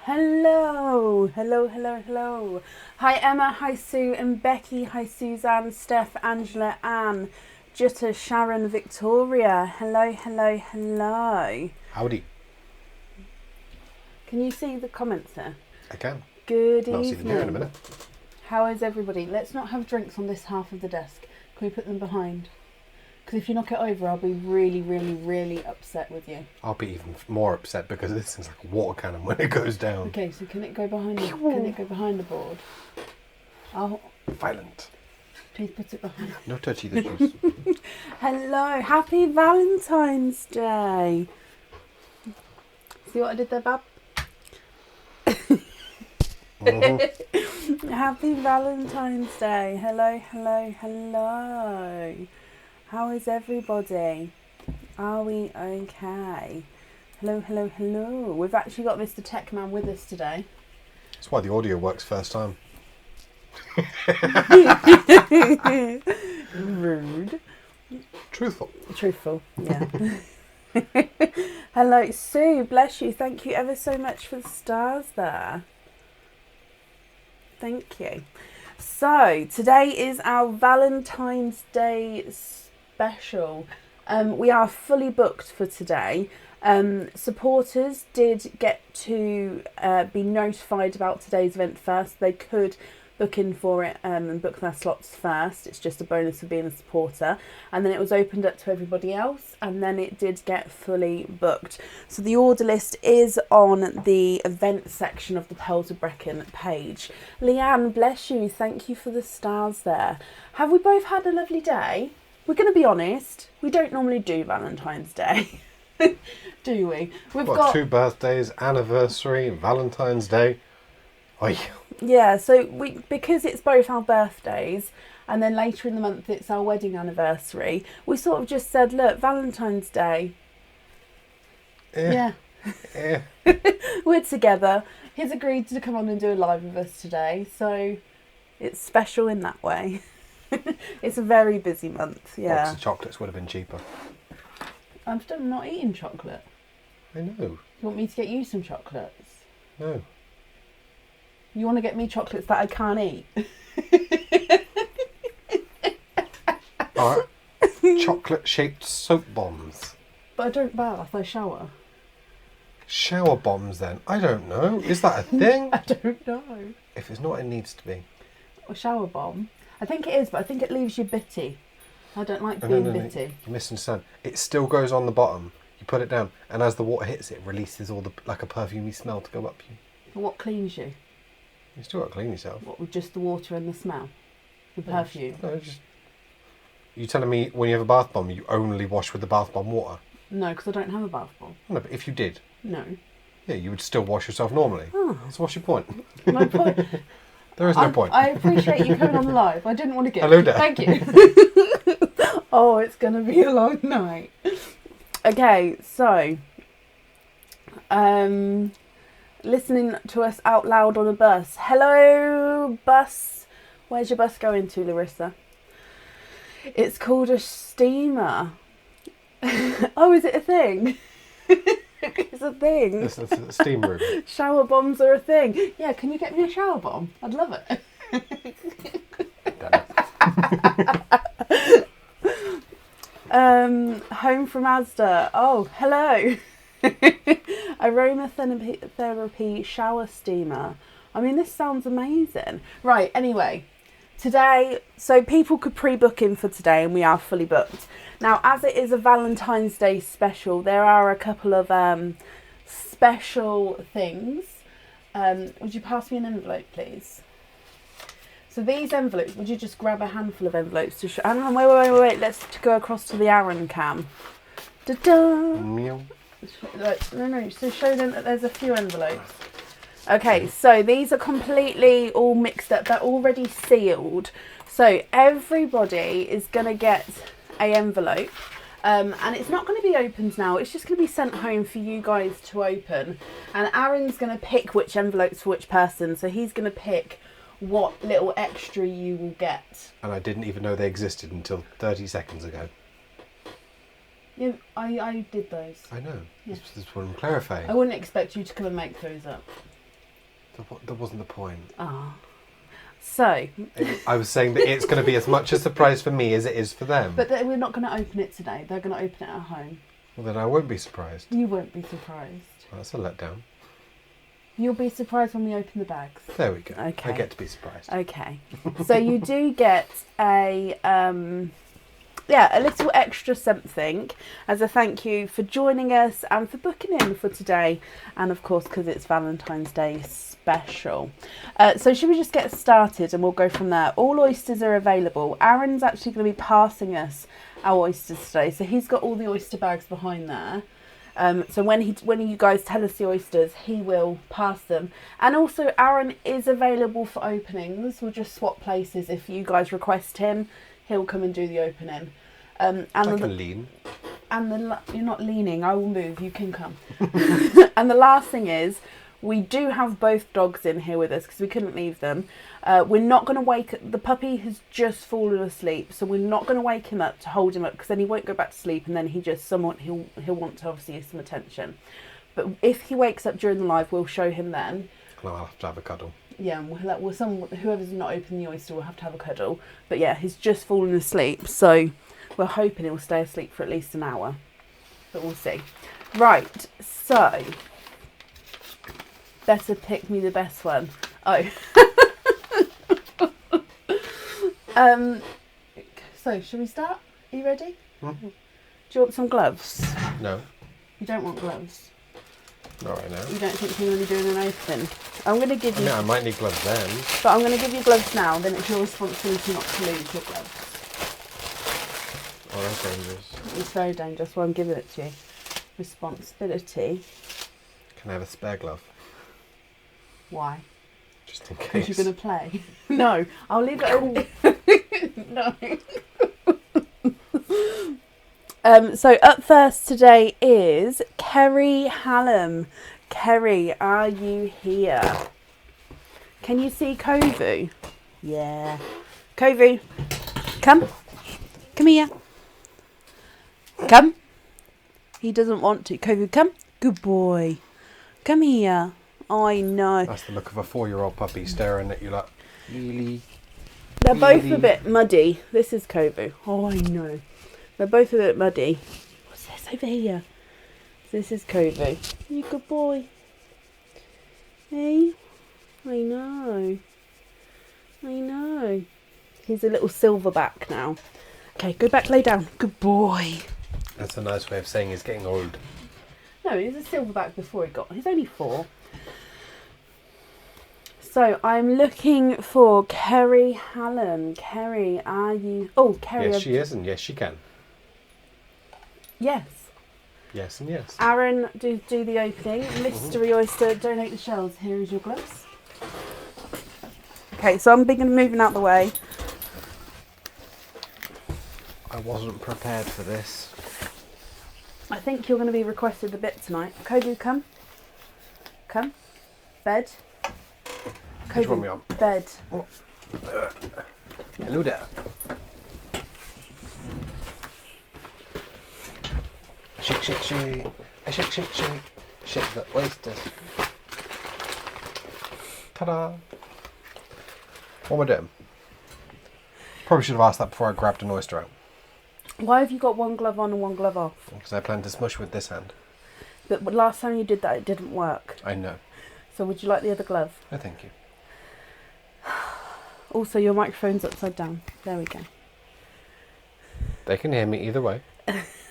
Hello. Hello. Hi Emma, hi Sue and Becky, hi Suzanne, Steph, Angela, Anne, Jutta, Sharon, Victoria. Hello. Howdy. Can you see the comments there? I can. Good I'll see them here in a evening. minute. How is everybody? Let's not have drinks on this half of the desk. Can we put them behind? Because if you knock it over, I'll be really upset with you. I'll be even more upset because this is like a water cannon when it goes down. Okay, so can it go behind? Can it go behind the board? Violent. Please put it behind. No touchy the juice. Hello, happy Valentine's Day. See what I did there, Bab? Mm-hmm. Happy Valentine's Day. Hello. How is everybody? Are we okay? Hello. We've actually got Mr. Techman with us today. That's why the audio works first time. Rude. Truthful, yeah. Hello, Sue, bless you. Thank you ever so much for the stars there. Thank you. So, today is our Valentine's Day special. We are fully booked for today. Supporters did get to be notified about today's event first. They could book in for it and book their slots first. It's just a bonus for being a supporter. And then it was opened up to everybody else, and then it did get fully booked. So the order list is on the event section of the Pearls of Brecon page. Leanne, bless you. Thank you for the stars there. Have we both had a lovely day? We're going to be honest. We don't normally do Valentine's Day. Do we? We've got 2 birthdays, anniversary, Valentine's Day. Oi. Yeah, so because it's both our birthdays and then later in the month it's our wedding anniversary, we sort of just said, look, Valentine's Day. Yeah. We're together. He's agreed to come on and do a live with us today, so it's special in that way. It's a very busy month, yeah. Box of chocolates would have been cheaper. I'm still not eating chocolate. I know. You want me to get you some chocolates? No. You want to get me chocolates that I can't eat? Alright. Chocolate-shaped soap bombs. But I don't bath, I shower. Shower bombs then? I don't know. Is that a thing? I don't know. If it's not, it needs to be. A shower bomb? I think it is, but I think it leaves you bitty. I don't like being bitty. You misunderstand. It still goes on the bottom. You put it down, and as the water hits it, releases all the like a perfumey smell to go up you. But what cleans you? You still got to clean yourself. What, with just the water and the smell? The perfume? No, just... You telling me when you have a bath bomb, you only wash with the bath bomb water? No, because I don't have a bath bomb. No, but if you did... No. Yeah, you would still wash yourself normally. Oh. So what's your point? My point... There is no point. I appreciate you coming on the live. I didn't want to get... Hello there. Thank you. Oh, it's going to be a long night. Okay, so... listening to us out loud on a bus. Hello, bus. Where's your bus going to, Larissa? It's called a steamer. Oh, is it a thing? It's a thing. It's a steam room. Shower bombs are a thing. Yeah, can you get me a shower bomb? I'd love it. Home from Asda. Oh, hello. Aromatherapy shower steamer. I mean, this sounds amazing. Right, anyway, today, so people could pre-book in for today and we are fully booked. Now, as it is a Valentine's Day special, there are a couple of special things. Would you pass me an envelope, please? So these envelopes, would you just grab a handful of envelopes to show? Hang on, wait. Let's go across to the Aaron cam. Da-da! Meow. No, so show them that there's a few envelopes. Okay, so these are completely all mixed up. They're already sealed. So everybody is going to get an envelope. And it's not going to be opened now. It's just going to be sent home for you guys to open. And Aaron's going to pick which envelopes for which person. So he's going to pick what little extra you will get. And I didn't even know they existed until 30 seconds ago. Yeah, I did those. I know. Yeah. This is what I'm clarifying. I wouldn't expect you to come and make those up. That wasn't the point. Ah. So. I was saying that it's going to be as much a surprise for me as it is for them. But we're not going to open it today. They're going to open it at home. Well, then I won't be surprised. You won't be surprised. Well, that's a letdown. You'll be surprised when we open the bags. There we go. Okay. I get to be surprised. Okay. So you do get a little extra something as a thank you for joining us and for booking in for today. And of course, because it's Valentine's Day special. So should we just get started and we'll go from there? All oysters are available. Aaron's actually going to be passing us our oysters today. So he's got all the oyster bags behind there. So when you guys tell us the oysters, he will pass them. And also Aaron is available for openings. We'll just swap places. If you guys request him, he'll come and do the opening. I can lean. And you're not leaning, I will move, you can come. And the last thing is, we do have both dogs in here with us because we couldn't leave them. We're not going to the puppy has just fallen asleep, so we're not going to wake him up to hold him up because then he won't go back to sleep and then he'll want to obviously use some attention. But if he wakes up during the live, we'll show him then. Well, I'll have to have a cuddle. Yeah, and whoever's not opening the oyster will have to have a cuddle. But yeah, he's just fallen asleep, so we're hoping he'll stay asleep for at least an hour. But we'll see. Right, so better pick me the best one. Oh. So, shall we start? Are you ready? Mm-hmm. Do you want some gloves? No. You don't want gloves? Not right now. You don't think you're going to be doing an open? I'm going to give you... I might need gloves then. But I'm going to give you gloves now, then it's your responsibility not to lose your gloves. Oh, that's dangerous. It's very dangerous, well I'm giving it to you. Responsibility. Can I have a spare glove? Why? Just in case. Because you're going to play. No, I'll leave it open. No. So up first today is Kerry Hallam. Kerry, are you here? Can you see Kovu? Yeah. Kovu, come. Come here. Come. He doesn't want to. Kovu, come. Good boy. Come here. I know. That's the look of a 4-year-old puppy staring at you like, really? They're both a bit muddy. This is Kovu. Oh, I know. They're both a bit muddy. What's this over here? This is Kovu. You good boy. Hey? I know. I know. He's a little silverback now. Okay, go back, lay down. Good boy. That's a nice way of saying he's getting old. No, he was a silverback before he's only 4. So I'm looking for Kerry Hallam. Kerry, are you... Oh, Kerry. Yes, she is, and yes, she can. Yes. Yes, and yes. Aaron, do the opening. Mystery Oyster, donate the shells. Here is your gloves. Okay, so I'm moving out the way. I wasn't prepared for this. I think you're going to be requested a bit tonight. Kovu, come. Come. Bed. Which one are we on? Bed. Oh. Hello there. Shake, shake, shake. Shake, shake, shake. Shake the oysters. Ta-da. What am I doing? Probably should have asked that before I grabbed an oyster out. Why have you got one glove on and one glove off? Because I plan to smush with this hand. But last time you did that, it didn't work. I know. So would you like the other glove? No, thank you. Also, your microphone's upside down. There we go. They can hear me either way.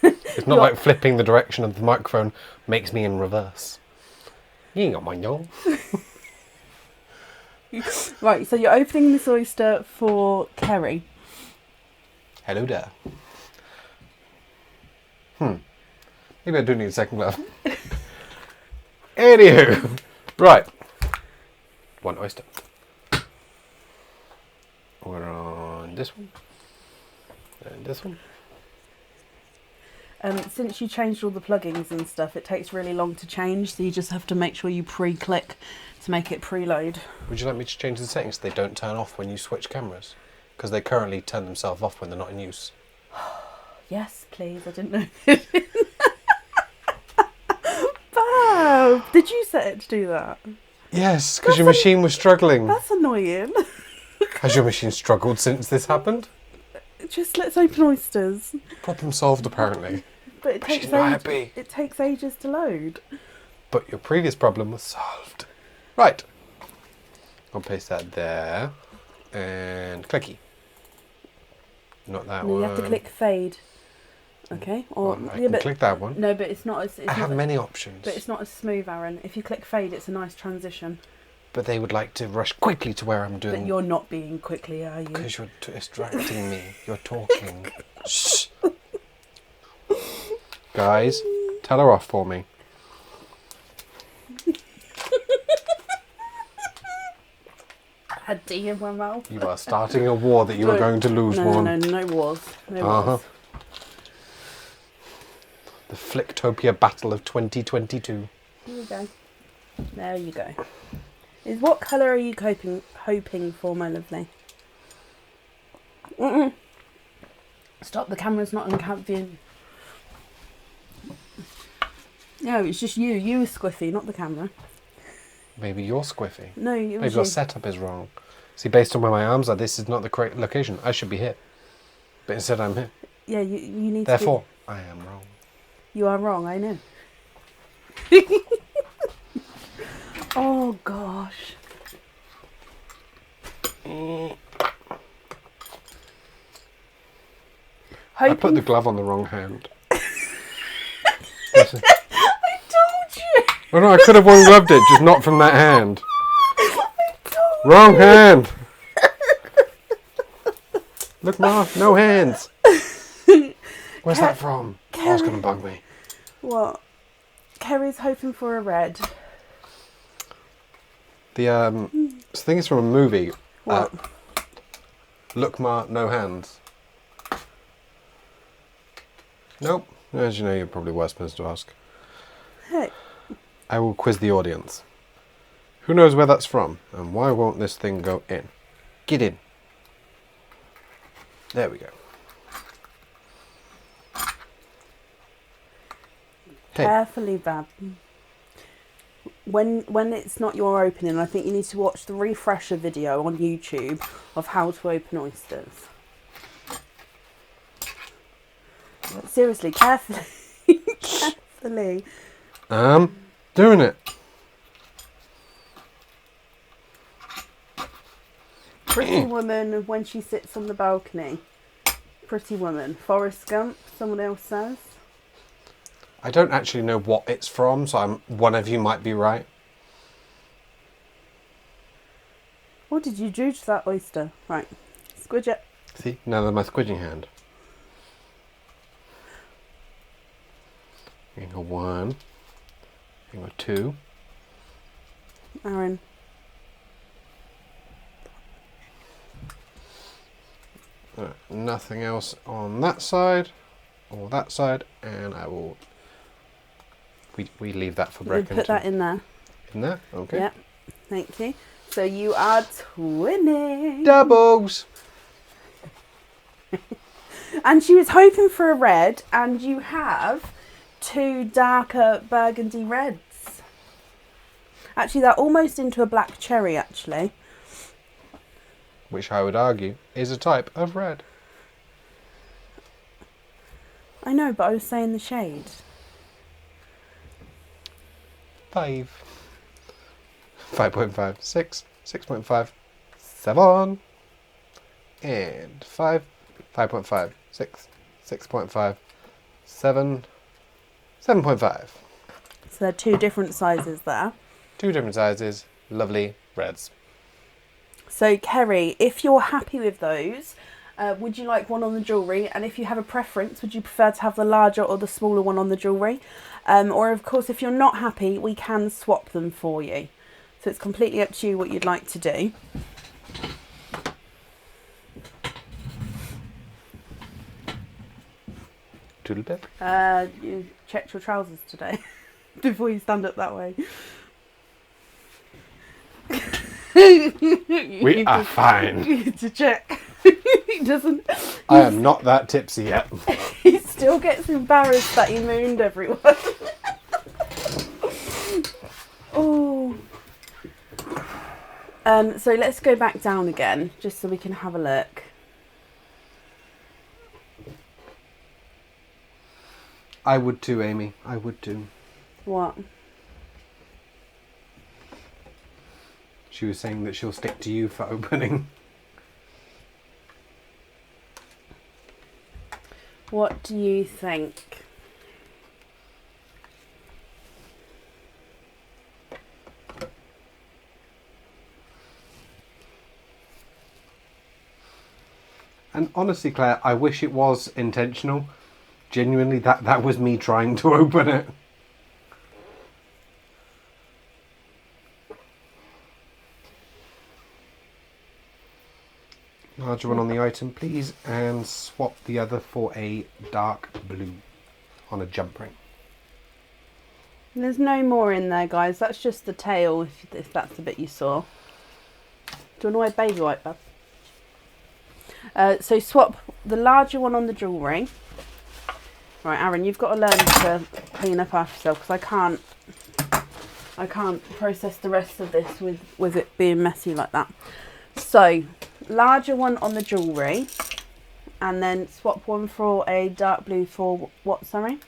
It's not like flipping the direction of the microphone makes me in reverse. You ain't got mine, y'all. Right, so you're opening this oyster for Kerry. Hello there. Maybe I do need a second glove. Anywho. Right. One oyster. We're on this one. And this one. Since you changed all the plugins and stuff, it takes really long to change, so you just have to make sure you pre-click to make it preload. Would you like me to change the settings so they don't turn off when you switch cameras? Because they currently turn themselves off when they're not in use. Yes, please. I didn't know. Bob, did you set it to do that? Yes, because your machine was struggling. That's annoying. Has your machine struggled since this happened? Just let's open oysters. Problem solved, apparently. But it She's not happy. It takes ages to load. But your previous problem was solved. Right. I'll place that there. And clicky. Not that No, one. you have to click fade. Okay. Or I can click that one. No, but it's not as. It's I have not, many options. But it's not as smooth, Aaron. If you click fade, it's a nice transition. But they would like to rush quickly to where I'm doing. But you're not being quickly, are you? Because you're distracting me. You're talking. Shh. Guys, tell her off for me. I had tea in my mouth. You are starting a war that you are going to lose, one. No wars. No wars. The Flicktopia Battle of 2022. Here we go. There you go. What colour are you hoping for, my lovely? Stop, the camera's not on view. No, it's just you. You were squiffy, not the camera. Maybe you're squiffy. No, it was Maybe your setup is wrong. See, based on where my arms are, this is not the correct location. I should be here. But instead I'm here. Yeah, you need Therefore, to... I am wrong. You are wrong, I know. Oh, gosh. I put the glove on the wrong hand. I told you. Oh no, I could have one-gloved it, just not from that hand. Wrong hand. Look, Ma, no hands. Where's that from? Oh, it's going to bug me. What? Kerry's hoping for a red. The thing is from a movie. What? Look, Ma, no hands. Nope. As you know, you're probably the worst person to ask. Hey. I will quiz the audience. Who knows where that's from? And why won't this thing go in? Get in. There we go. Hey. Carefully, Bab. When it's not your opening, I think you need to watch the refresher video on YouTube of how to open oysters. Seriously, carefully. Carefully. Doing it. Pretty woman when she sits on the balcony. Pretty woman. Forrest Gump, someone else says. I don't actually know what it's from, so one of you might be right. What did you do to that oyster? Right, squidge it. See, now that's my squidging hand. Here go 1. Here go 2. Aaron. Nothing else on that side or that side, and I will. We leave that for Brecken. Put that in there. In there? Okay. Yep. Thank you. So you are twinning. Doubles! And she was hoping for a red, and you have 2 darker burgundy reds. Actually, they're almost into a black cherry, actually. Which I would argue is a type of red. I know, but I was saying the shade. 5. 5.5. 6. 6.5. 7. And 5. 5.5. 6. 6.5. 7. 7.5. So there are 2 different sizes there. 2 different sizes. Lovely reds. So, Kerry, if you're happy with those, would you like one on the jewellery? And if you have a preference, would you prefer to have the larger or the smaller one on the jewellery? Or, of course, if you're not happy, we can swap them for you. So it's completely up to you what you'd like to do. Toodle pip. You checked your trousers today before you stand up that way. We are fine. To check. He doesn't. I am not that tipsy yet. He still gets embarrassed that he mooned everyone. Oh. So let's go back down again, just so we can have a look. I would too, Amy. I would too. What? She was saying that she'll stick to you for opening. What do you think? And honestly, Claire, I wish it was intentional. Genuinely, that was me trying to open it. Larger one on the item, please, and swap the other for a dark blue on a jump ring. There's no more in there, guys. That's just the tail, if that's the bit you saw. Do you want to wear baby white, Bub? So swap the larger one on the jewellery. Right, Aaron, you've got to learn to clean up after yourself, because I can't process the rest of this with it being messy like that. So, larger one on the jewellery, and then swap one for a dark blue for what, sorry?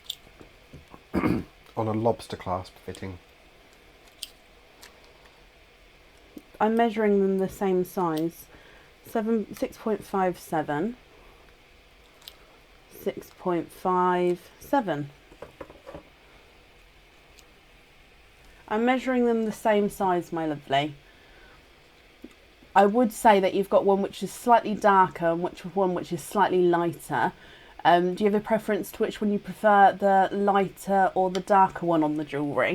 On a lobster clasp fitting. I'm measuring them the same size. 6.57. 6.57. I'm measuring them the same size, my lovely. I would say that you've got one which is slightly darker and one which is slightly lighter. Do you have a preference to which one you prefer, the lighter or the darker one on the jewellery?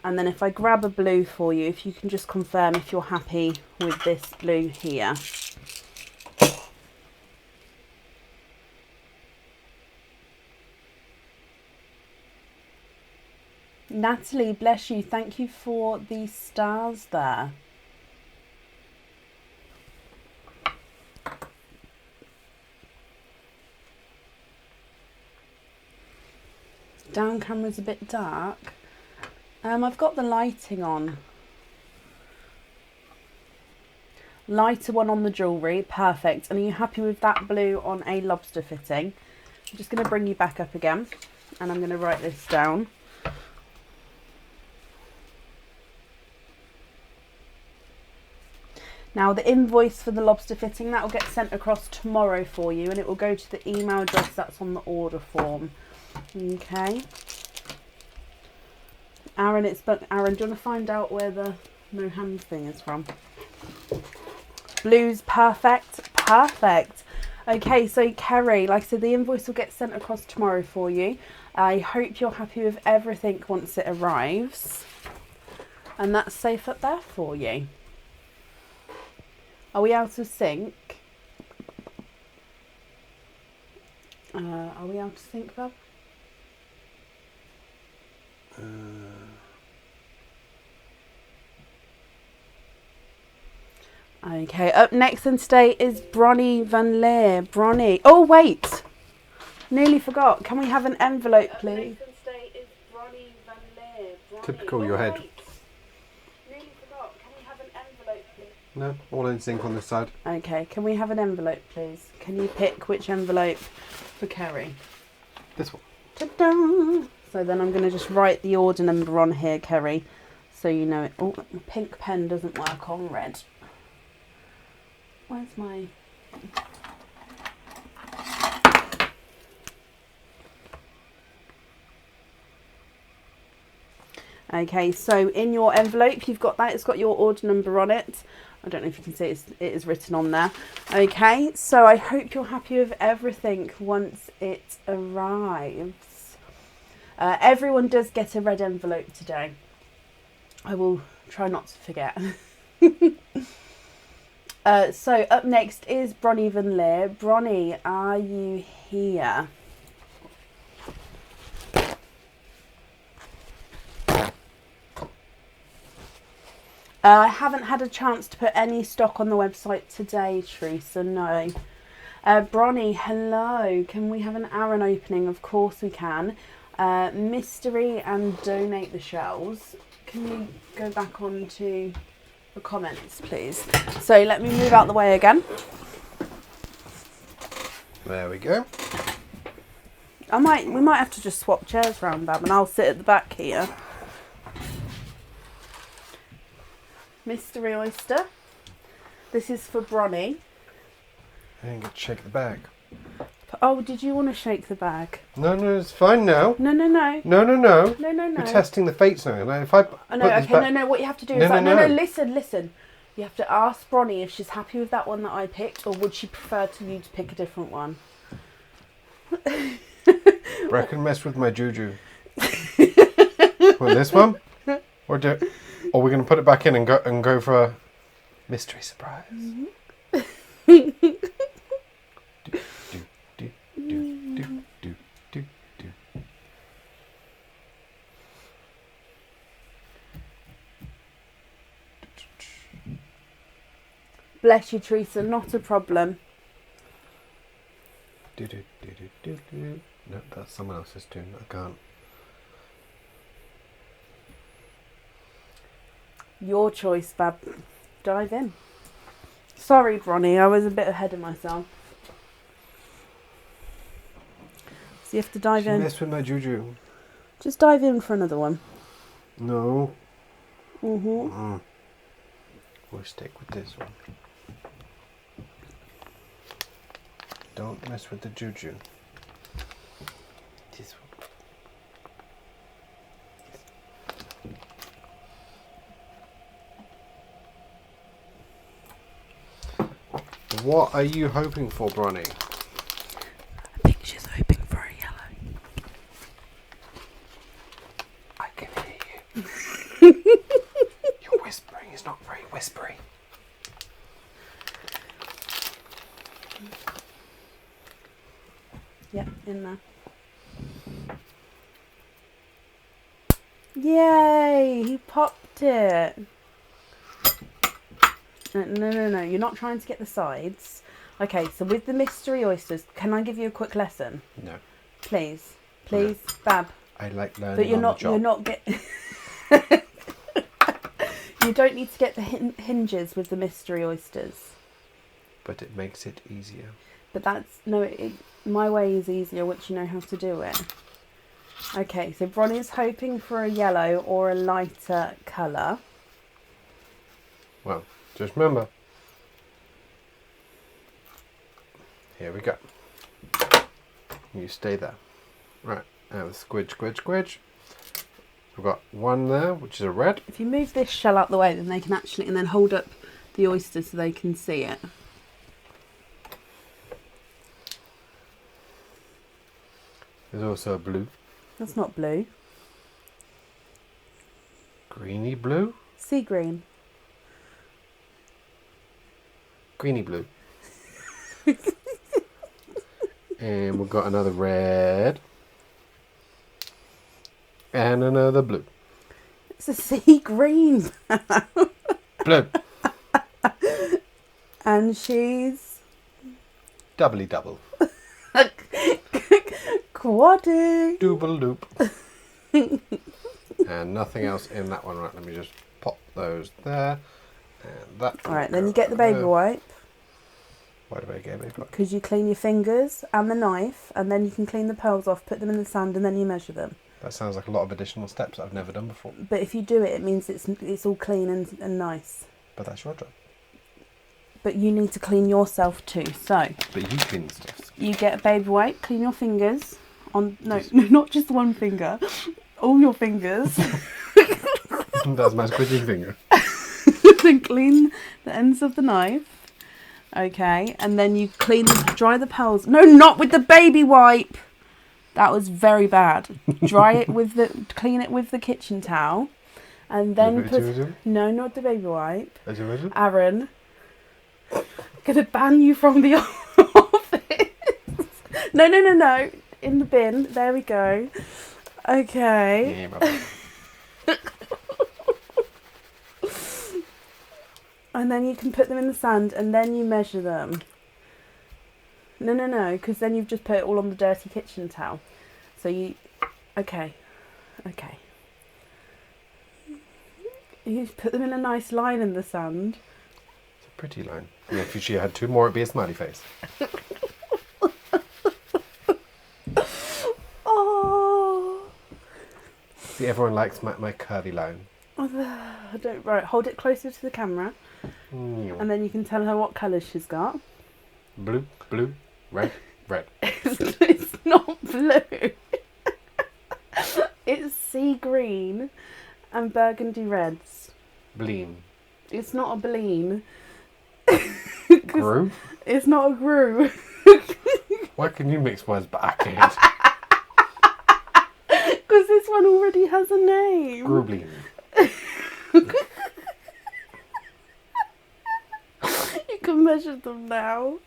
And then if I grab a blue for you, if you can just confirm if you're happy with this blue here. Natalie, bless you. Thank you for the stars there. Down camera's a bit dark. I've got the lighting on. Lighter one on the jewellery, perfect. And are you happy with that blue on a lobster fitting? I'm just going to bring you back up again, and I'm going to write this down. Now the invoice for the lobster fitting, that will get sent across tomorrow for you, and it will go to the email address that's on the order form. Okay. Aaron, Aaron, do you want to find out where the no hand thing is from? Blue's perfect. Perfect. Okay, so Kerry, like I said, the invoice will get sent across tomorrow for you. I hope you're happy with everything once it arrives. And that's safe up there for you. Are we out of sync? Are we out of sync, Bob? Okay, up next on today is Bronnie Van Leer. Bronnie. Oh, wait. Nearly forgot. Can we have an envelope, please? Up next on today is Bronnie Van Leer. Typical your head. Wait. Nearly forgot. Can we have an envelope, please? No, all in sync on this side. Okay, can we have an envelope, please? Can you pick which envelope for Kerry? This one. Ta-da! So then I'm going to just write the order number on here, Kerry, so you know it. Oh, my pink pen doesn't work on red. Where's my... Okay, so in your envelope, you've got that. It's got your order number on it. I don't know if you can see it is written on there. Okay, so I hope you're happy with everything once it arrives. Everyone does get a red envelope today. I will try not to forget. So up next is Bronnie Van Leer. Bronnie, are you here? I haven't had a chance to put any stock on the website today, Teresa, no. Bronnie, hello. Can we have an Aaron opening? Of course we can. Mystery and donate the shells. Can you go back on to the comments, please. So let me move out the way again. There we go. We might have to just swap chairs round, Bab, and I'll sit at the back here. Mystery Oyster. This is for Bronny. I didn't get to shake the bag. Oh, did you want to shake the bag? No, it's fine now. No. No. No. We're testing the fates now. Like, if I put this back... No. What you have to do is listen. You have to ask Bronny if she's happy with that one that I picked, or would she prefer you to pick a different one? Reckon mess with my juju. Well, this one, or we're going to put it back in and go for a mystery surprise. Mm-hmm. do. Bless you, Teresa. Not a problem. No, that's someone else's tune. I can't. Your choice, Bab. Dive in. Sorry, Bronny. I was a bit ahead of myself. So you have to dive in. Mess with my juju. Just dive in for another one. No. Mm-hmm. We'll stick with this one. Don't mess with the juju. This one. What are you hoping for, Bronny? I think she's hoping for a yellow. I can hear you. Your whispering is not very whispery. Yep, in there. Yay! He popped it. No. You're not trying to get the sides. Okay, so with the mystery oysters, can I give you a quick lesson? No. Please, No. Bab. I like learning But you're on the job. You're not getting. You don't need to get the hinges with the mystery oysters. But it makes it easier. But that's my way is easier once you know how to do it. Okay, so Bronny's hoping for a yellow or a lighter colour. Well, just remember. Here we go. You stay there. Right, now squidge. We've got one there, which is a red. If you move this shell out the way, then they can actually, and then hold up the oyster so they can see it. There's also a blue. That's not blue. Greeny blue. Sea green. Greeny blue. And we've got another red. And another blue. It's a sea green. Blue. And she's... Doubly double. Quaddy. Double loop. And nothing else in that one. Right, let me just pop those there. And that. Alright, then you get the baby wipe. Why do I get a baby wipe? Because you clean your fingers and the knife, and then you can clean the pearls off, put them in the sand, and then you measure them. That sounds like a lot of additional steps that I've never done before. But if you do it, it means it's all clean and nice. But that's your job. But you need to clean yourself too, so... But you clean the stuff. You get a baby wipe, clean your fingers. No, not just one finger. All your fingers. That's my squidgy finger. Then clean the ends of the knife. Okay, and then you dry the pearls. No, not with the baby wipe. That was very bad. Clean it with the kitchen towel, and then no, not the baby wipe. Aaron, I'm gonna ban you from the office. No. In the bin. There we go. Okay. Yeah, and then you can put them in the sand, and then you measure them. No, because then you've just put it all on the dirty kitchen towel. So you... Okay. You put them in a nice line in the sand. It's a pretty line. Yeah, if she had 2 more, it'd be a smiley face. Oh. See, everyone likes my curvy line. I don't. Right, hold it closer to the camera, and then you can tell her what colours she's got. Blue, blue, red, red. It's not blue. It's sea green and burgundy reds. Bleen. It's not a bleen. Grue? It's not a grue. Why can you mix words but I can't? Because this one already has a name. Grubleen. You can measure them now.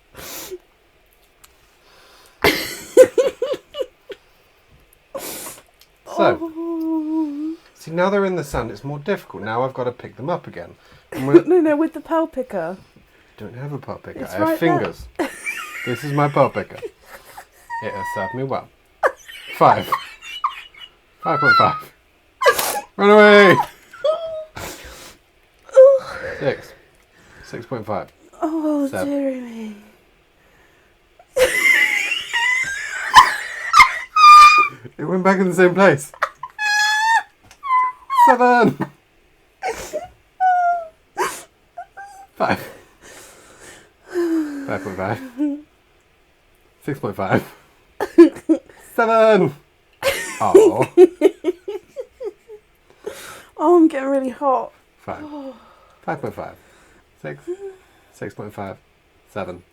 So, Oh. see, now they're in the sand, it's more difficult. Now I've got to pick them up again. And No, with the pearl picker. I don't have a pearl picker. It's I have right fingers. This is my pearl picker. It has served me well. 5. 5.5. Run away! 6. 6.5. Oh, 7. dearie me. It went back in the same place. 7. 5. 5.5. 6.5. 7. Oh. Oh, I'm getting really hot. 5. 5.5. 6. 6.5. 7.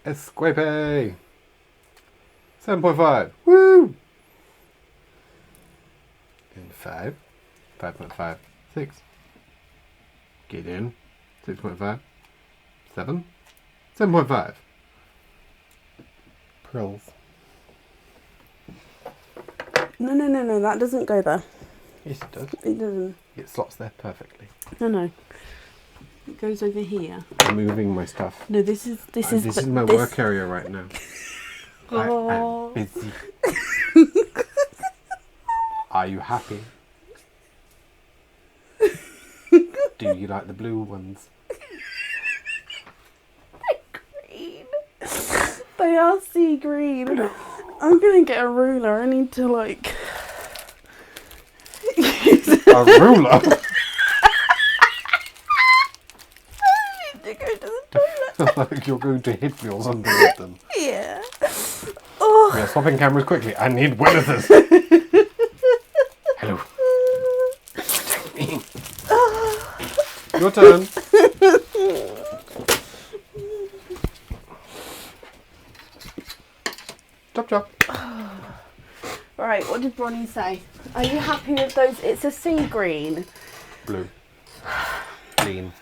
Escape. 7.5. Woo! And 5. 5.5. 6. Get in. 6.5. 7. 7.5. Prills. No, that doesn't go there. Yes, it does. It doesn't. It slots there perfectly. No. It goes over here. I'm moving my stuff. No, this is my work area right now. Oh. I am busy. Are you happy? Do you like the blue ones? Green. They are sea green. I'm gonna get a ruler. I need to like. A ruler? I need to go to the toilet. Like you're going to hit me or something with them. Yeah. Oh. We are swapping cameras quickly. I need witnesses. Hello. Protect me. Your turn. Chop chop. Right, what did Bronnie say? Are you happy with those? It's a sea green. Blue. Green.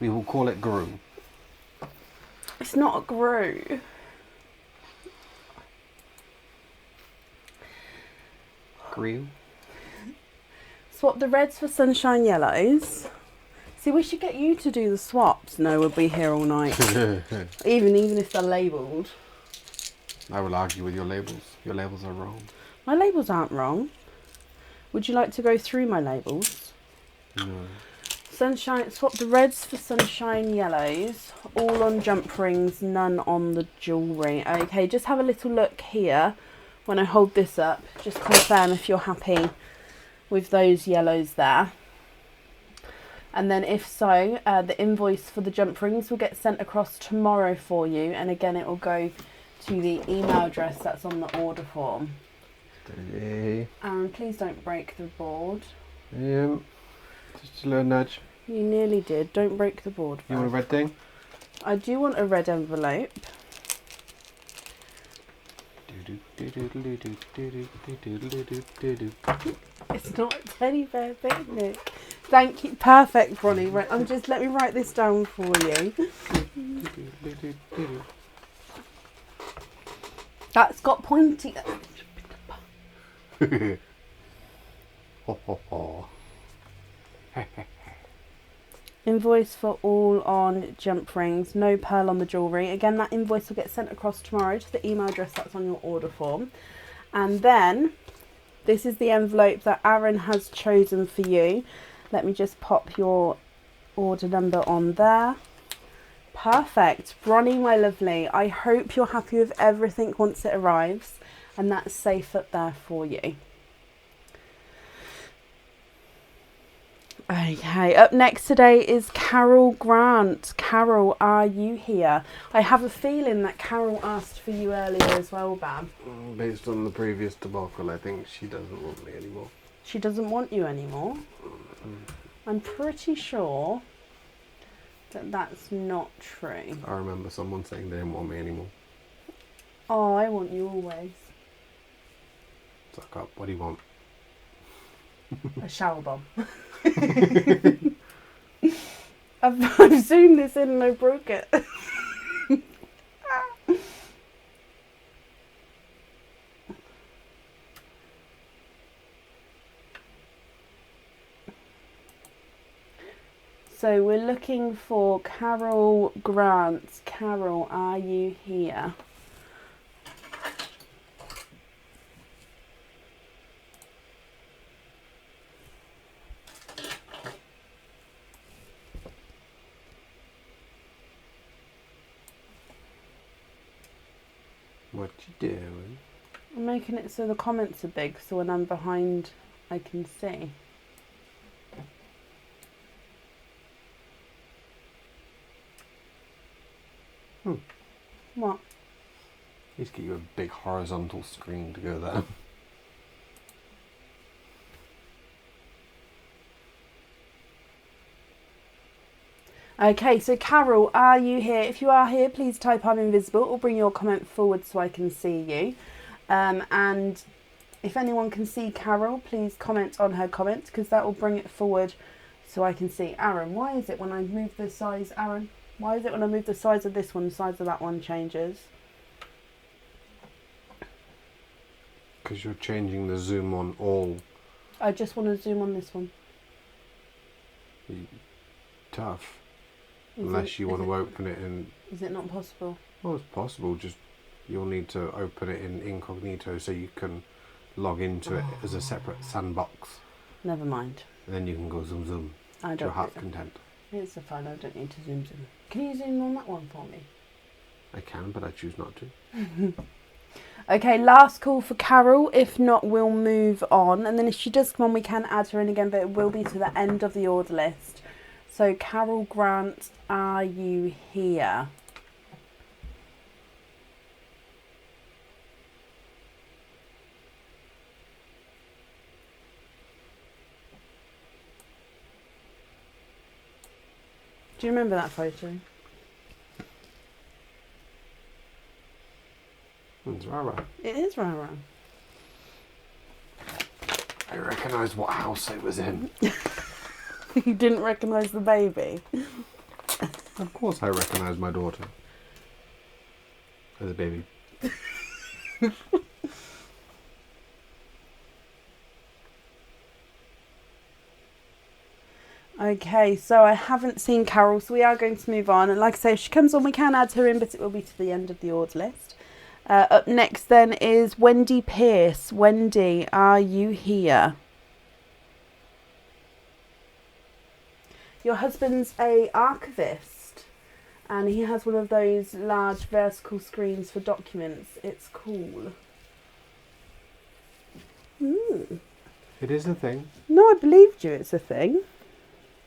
We will call it Grue. It's not a grue. Grue. Swap the reds for sunshine yellows. See, we should get you to do the swaps. No, we'll be here all night. even if they're labelled. I will argue with your labels. Your labels are wrong. My labels aren't wrong. Would you like to go through my labels? No. Sunshine. Swap the reds for sunshine yellows. All on jump rings, none on the jewellery. Okay, just have a little look here. When I hold this up, just confirm if you're happy with those yellows there. And then if so, the invoice for the jump rings will get sent across tomorrow for you. And again, it will go to the email address that's on the order form. Steady. Aaron, please don't break the board. Yeah. Just a little nudge. You nearly did. Don't break the board. You want a red thing? I do want a red envelope. It's not a teddy bear picnic. Thank you. Perfect, Bronnie. Right, let me write this down for you. That's got pointy. Ho, ho, ho. Invoice for all on jump rings, no pearl on the jewellery. Again, that invoice will get sent across tomorrow to the email address that's on your order form. And then This is the envelope that Aaron has chosen for you. Let me just pop your order number on there. Perfect. Bronnie, my lovely, I hope you're happy with everything once it arrives, and that's safe up there for you. Okay, up next today is Carol Grant. Carol, are you here? I have a feeling that Carol asked for you earlier as well, Bab. Based on the previous debacle, I think she doesn't want me anymore. She doesn't want you anymore? I'm pretty sure that that's not true. I remember someone saying they didn't want me anymore. Oh, I want you always. Suck up. What do you want? A shower bomb. I've zoomed this in and I broke it. So we're looking for Carol Grant. Carol, are you here? What you doing? I'm making it so the comments are big, so when I'm behind, I can see. What? Let's get you a big horizontal screen to go there. Okay, so Carol, are you here? If you are here, please type I'm invisible or bring your comment forward so I can see you. And if anyone can see Carol, please comment on her comment because that will bring it forward so I can see. Aaron, why is it when I move the size, Aaron? Why is it when I move the size of this one, the size of that one changes? Because you're changing the zoom on all. I just want to zoom on this one. Tough. Unless you want to open it in... Is it not possible? Well, it's possible. Just you'll need to open it in incognito so you can log into it as a separate sandbox. Never mind. And then you can go zoom zoom. I To your don't heart's think so. content. It's fine, I don't need to zoom. Can you zoom on that one for me? I can, but I choose not to. Okay, last call for Carol. If not, we'll move on. And then if she does come on, we can add her in again, but it will be to the end of the order list. So, Carol Grant, are you here? Do you remember that photo? It's Rara. It is Rara. I recognise what house it was in. You didn't recognise the baby? Of course I recognise my daughter. As a baby. Okay, so I haven't seen Carol, so we are going to move on. And like I say, if she comes on, we can add her in, but it will be to the end of the order list. Up next then is Wendy Pierce. Wendy, are you here? Your husband's a archivist, and he has one of those large vertical screens for documents. It's cool. It is a thing. No, I believed you. It's a thing.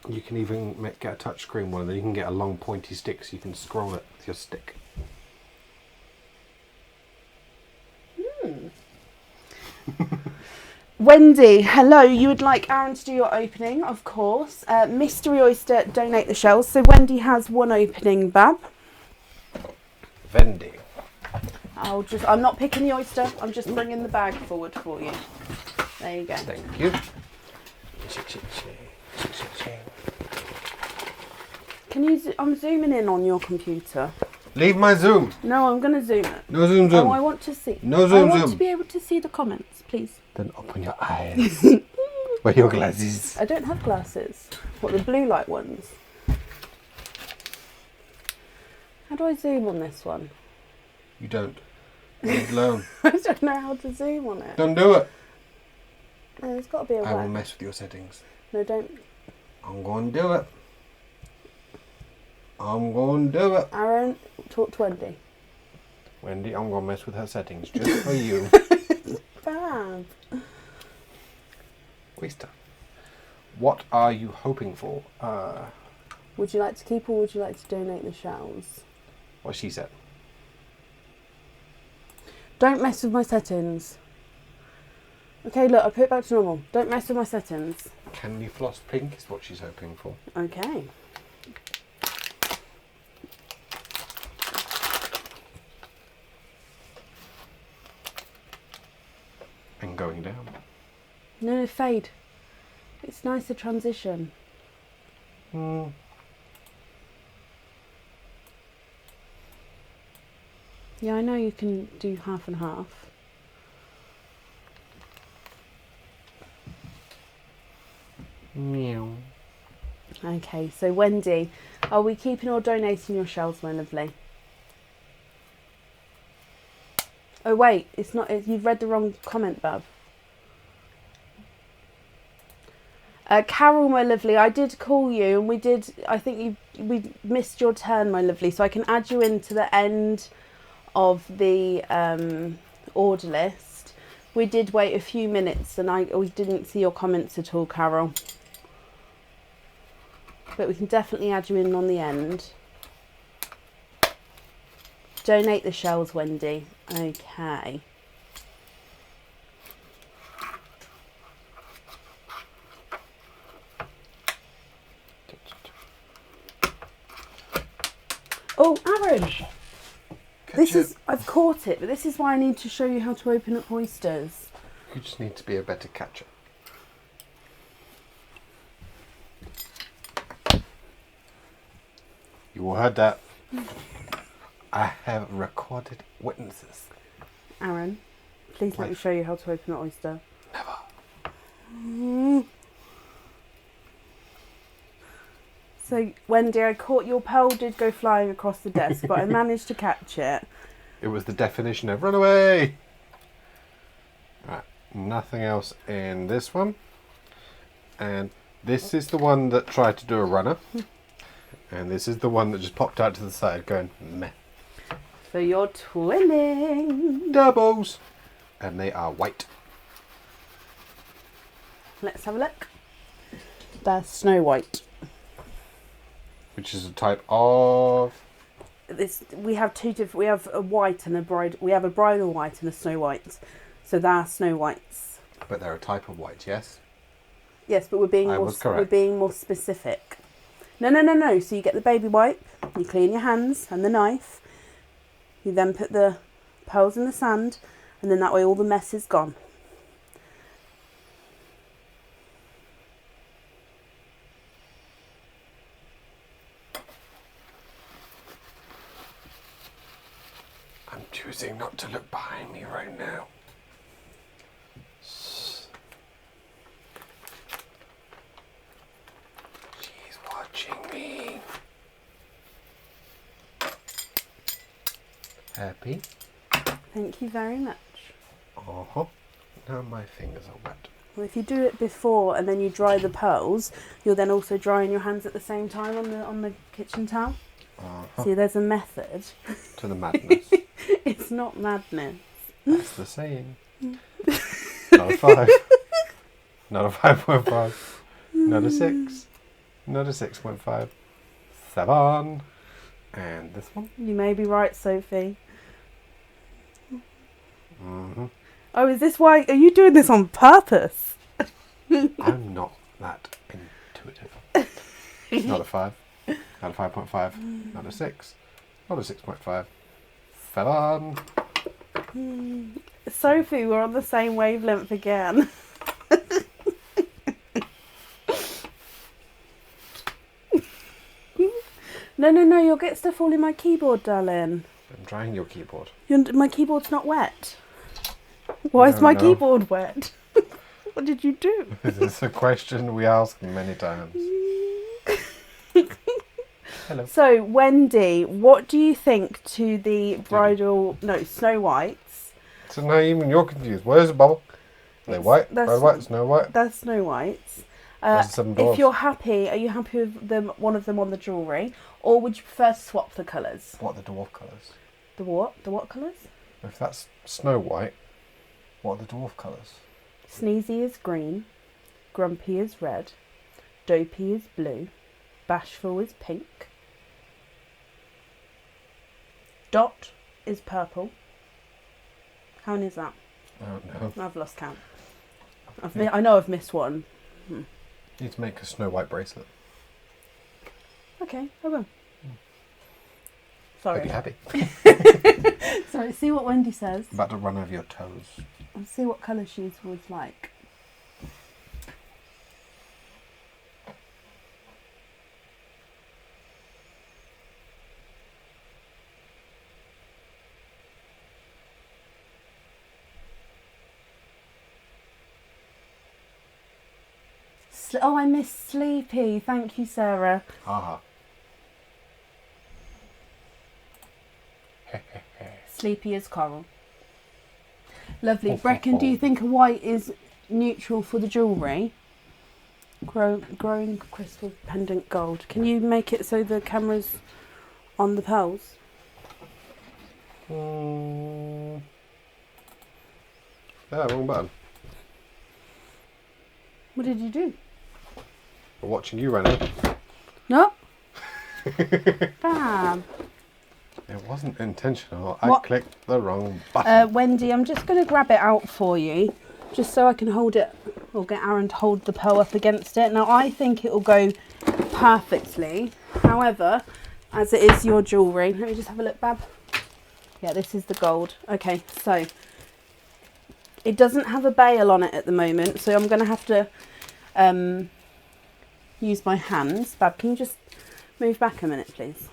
You can even get a touchscreen one, and then you can get a long pointy stick so you can scroll it with your stick. Wendy, hello. You would like Aaron to do your opening, of course. Mystery Oyster, donate the shells. So Wendy has one opening, Bab. Vending. I'm not picking the oyster. I'm just bringing the bag forward for you. There you go. Thank you. Can you? I'm zooming in on your computer. Leave my zoom. No, I'm going to zoom it. No zoom zoom. Oh, I want to see. No zoom I want zoom. to be able to see the comments, please. Then open your eyes. Wear your glasses. I don't have glasses. What, the blue light ones? How do I zoom on this one? You don't. Leave it alone. I don't know how to zoom on it. Don't do it. Oh, there's got to be a way. I will mess with your settings. No, don't. I'm going to do it. I'm going to do it. Aaron, talk to Wendy. Wendy, I'm going to mess with her settings just for you. Fab. Oyster. What are you hoping for? Would you like to keep or would you like to donate the shells? What she said. Don't mess with my settings. Okay, look, I put it back to normal. Don't mess with my settings. Candy floss pink is what she's hoping for. Okay. And going down. No, fade. It's nice to transition. Hmm. Yeah, I know you can do half and half. Meow. Okay, so Wendy, are we keeping or donating your shells, my lovely? Oh wait, it's not. You've read the wrong comment, Bub. Carol, my lovely, I did call you, and we did. I think we missed your turn, my lovely. So I can add you into the end of the order list. We did wait a few minutes, and we didn't see your comments at all, Carol. But we can definitely add you in on the end. Donate the shells, Wendy. Okay. Oh, Aaron! I've caught it, but this is why I need to show you how to open up oysters. You just need to be a better catcher. You all heard that. I have recorded witnesses. Aaron, please let me show you how to open an oyster. Never. So, Wendy, I caught your pearl did go flying across the desk, but I managed to catch it. It was the definition of run away. Right, nothing else in this one. And this is the one that tried to do a runner. And this is the one that just popped out to the side going, meh. So you're twinning. Doubles. And they are white. Let's have a look. They're Snow White. Which is a type of... We have two different. We have a white and a bride. We have a bridal white and a Snow White. So they're Snow Whites. But they're a type of white, yes? Yes, but we're being more specific. No. So you get the baby wipe, you clean your hands and the knife. You then put the pearls in the sand, and then that way all the mess is gone. I'm choosing not to look behind me right now. She's watching me. Happy? Thank you very much. Uh-huh. Now my fingers are wet. Well, if you do it before and then you dry the pearls, you're then also drying your hands at the same time on the kitchen towel. Uh-huh. See, there's a method. To the madness. It's not madness. That's the saying. Not a 5. Not a 5.5. Not a 6. Not a 6.5. 7. And this one. You may be right, Sophie. Mm-hmm. Oh, is this why? Are you doing this on purpose? I'm not that intuitive. Not a 5. Not a 5.5. Not a 6. Not a 6.5. 7. Sophie, we're on the same wavelength again. No, you'll get stuff all in my keyboard, darling. I'm drying your keyboard. My keyboard's not wet. Why is my keyboard wet? What did you do? This is a question we ask many times. Hello. So, Wendy, what do you think to the Snow Whites? So now even you're confused. Where's the bubble? They're white, red, white, Snow White. They're Snow Whites. Where's the 7 dwarfs? If you're happy, are you happy with one of them on the jewellery? Or would you prefer to swap the colours? What are the dwarf colours? The what? The what colours? If that's Snow White, what are the dwarf colours? Sneezy is green. Grumpy is red. Dopey is blue. Bashful is pink. Dot is purple. How many is that? I don't know. I've lost count. I know I've missed one. Need to make a Snow White bracelet. Okay, I will. Sorry. I'd be happy. Sorry, see what Wendy says. About to run over your toes. And see what colour she would like. Oh, I missed Sleepy. Thank you, Sarah. Aha. Sleepy is coral. Lovely. Brecken, do you think a white is neutral for the jewellery? Growing crystal pendant gold. Can you make it so the camera's on the pearls? Yeah, wrong button. What did you do? We're watching you, Rennie. No. Fab. It wasn't intentional. What? I clicked the wrong button. Wendy, I'm just going to grab it out for you, just so I can hold it, or get Aaron to hold the pearl up against it. Now, I think it will go perfectly. However, as it is your jewellery, let me just have a look, Bab. Yeah, this is the gold. Okay, so it doesn't have a bail on it at the moment, so I'm going to have to use my hands. Bab, can you just move back a minute, please?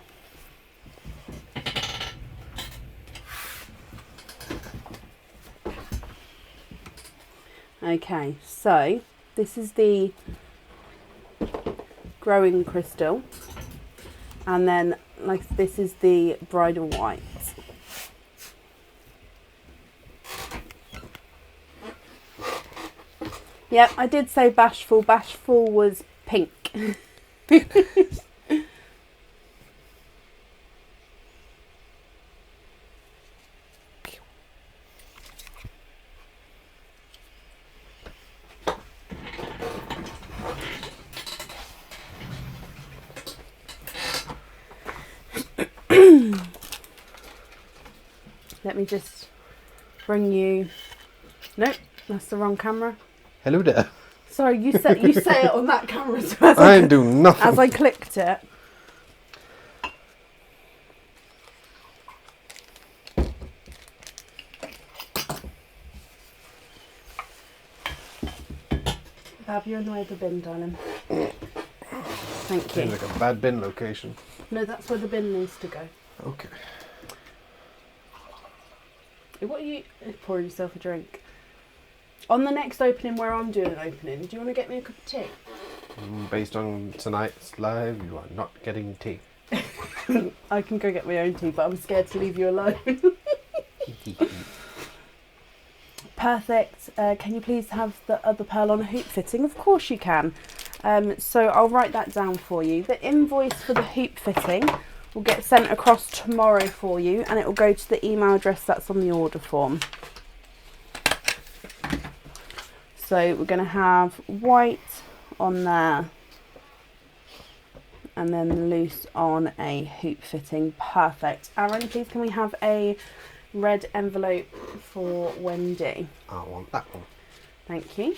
Okay, so this is the growing crystal, and then like this is the bridal white. Yep, I did say bashful. Bashful was pink. Let me just bring you. Nope, that's the wrong camera. Hello there. Sorry, you say it on that camera. So I didn't do nothing. as I clicked it. Bab, you're in the way of the bin, darling. Thank you. Seems like a bad bin location. No, that's where the bin needs to go. Okay. What are you pouring yourself a drink? On the next opening where I'm doing an opening, do you want to get me a cup of tea? Based on tonight's live, you are not getting tea. I can go get my own tea, but I'm scared to leave you alone. Perfect. Can you please have the other pearl on a hoop fitting? Of course you can. So I'll write that down for you. The invoice for the hoop fitting will get sent across tomorrow for you, and it will go to the email address that's on the order form. So we're going to have white on there, and then loose on a hoop fitting. Perfect. Aaron, please can we have a red envelope for Wendy? I want that one. Thank you.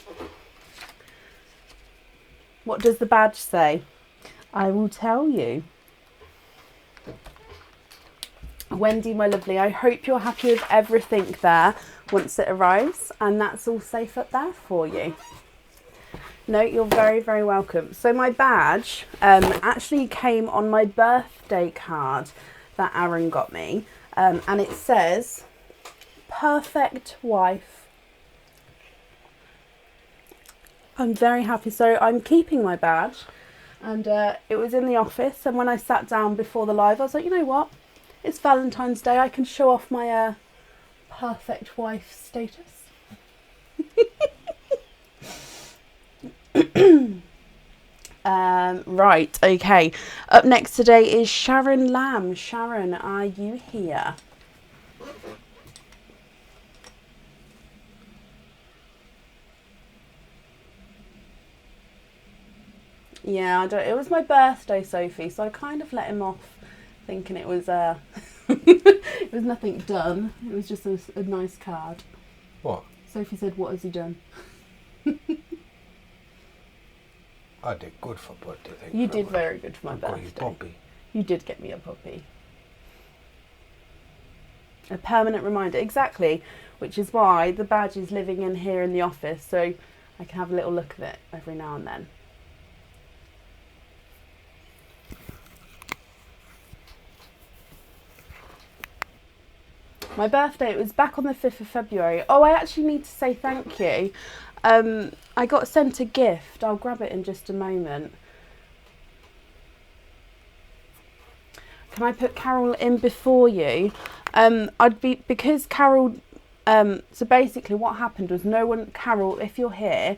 What does the badge say? I will tell you. Wendy, my lovely, I hope you're happy with everything there once it arrives, and that's all safe up there for you. No, you're very, very welcome. So my badge actually came on my birthday card that Aaron got me, and it says, perfect wife. I'm very happy. So I'm keeping my badge, and it was in the office, and when I sat down before the live, I was like, you know what? It's Valentine's Day. I can show off my perfect wife status. Right, okay. Up next today is Sharon Lamb. Sharon, are you here? Yeah, it was my birthday, Sophie, so I kind of let him off thinking it was it was nothing done. It was just a nice card. What? Sophie said, "What has he done?" I did good for birthday. Thank You did very good for my got you birthday. puppy. You did get me a puppy. A permanent reminder, exactly, which is why the badge is living in here in the office, so I can have a little look at it every now and then. My birthday, it was back on the 5th of February. Oh, I actually need to say thank you. I got sent a gift. I'll grab it in just a moment. Can I put Carol in before you? Because Carol, so basically what happened was Carol, if you're here,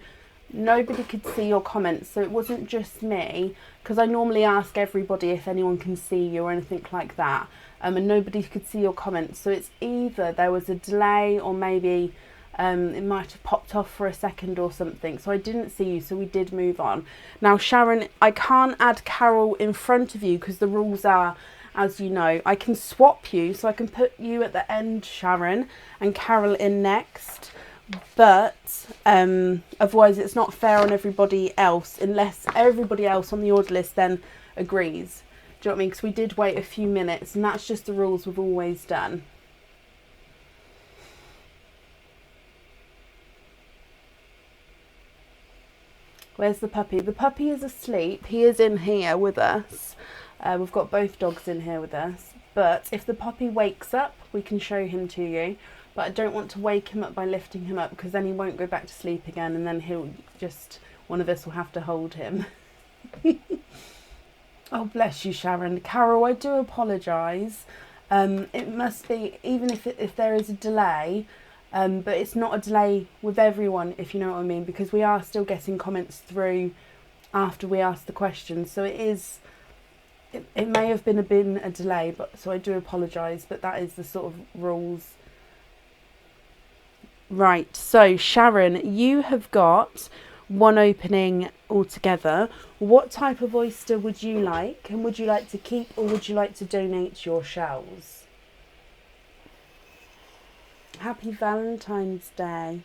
nobody could see your comments. So it wasn't just me, because I normally ask everybody if anyone can see you or anything like that. And nobody could see your comments. So it's either there was a delay or maybe it might have popped off for a second or something. So I didn't see you, so we did move on. Now, Sharon, I can't add Carol in front of you because the rules are, as you know, I can swap you. So I can put you at the end, Sharon, and Carol in next. But otherwise it's not fair on everybody else unless everybody else on the order list then agrees. Do you know what I mean? Because we did wait a few minutes, and that's just the rules we've always done. Where's the puppy? The puppy is asleep. He is in here with us. We've got both dogs in here with us. But if the puppy wakes up, we can show him to you. But I don't want to wake him up by lifting him up, because then he won't go back to sleep again, and then one of us will have to hold him. Oh, bless you, Sharon. Carol, I do apologise. It must be, even if there is a delay, but it's not a delay with everyone, if you know what I mean, because we are still getting comments through after we ask the questions. So it may have been a delay, so I do apologise, but that is the sort of rules. Right, so Sharon, you have got one opening altogether. What type of oyster would you like? And would you like to keep, or would you like to donate your shells? Happy Valentine's Day.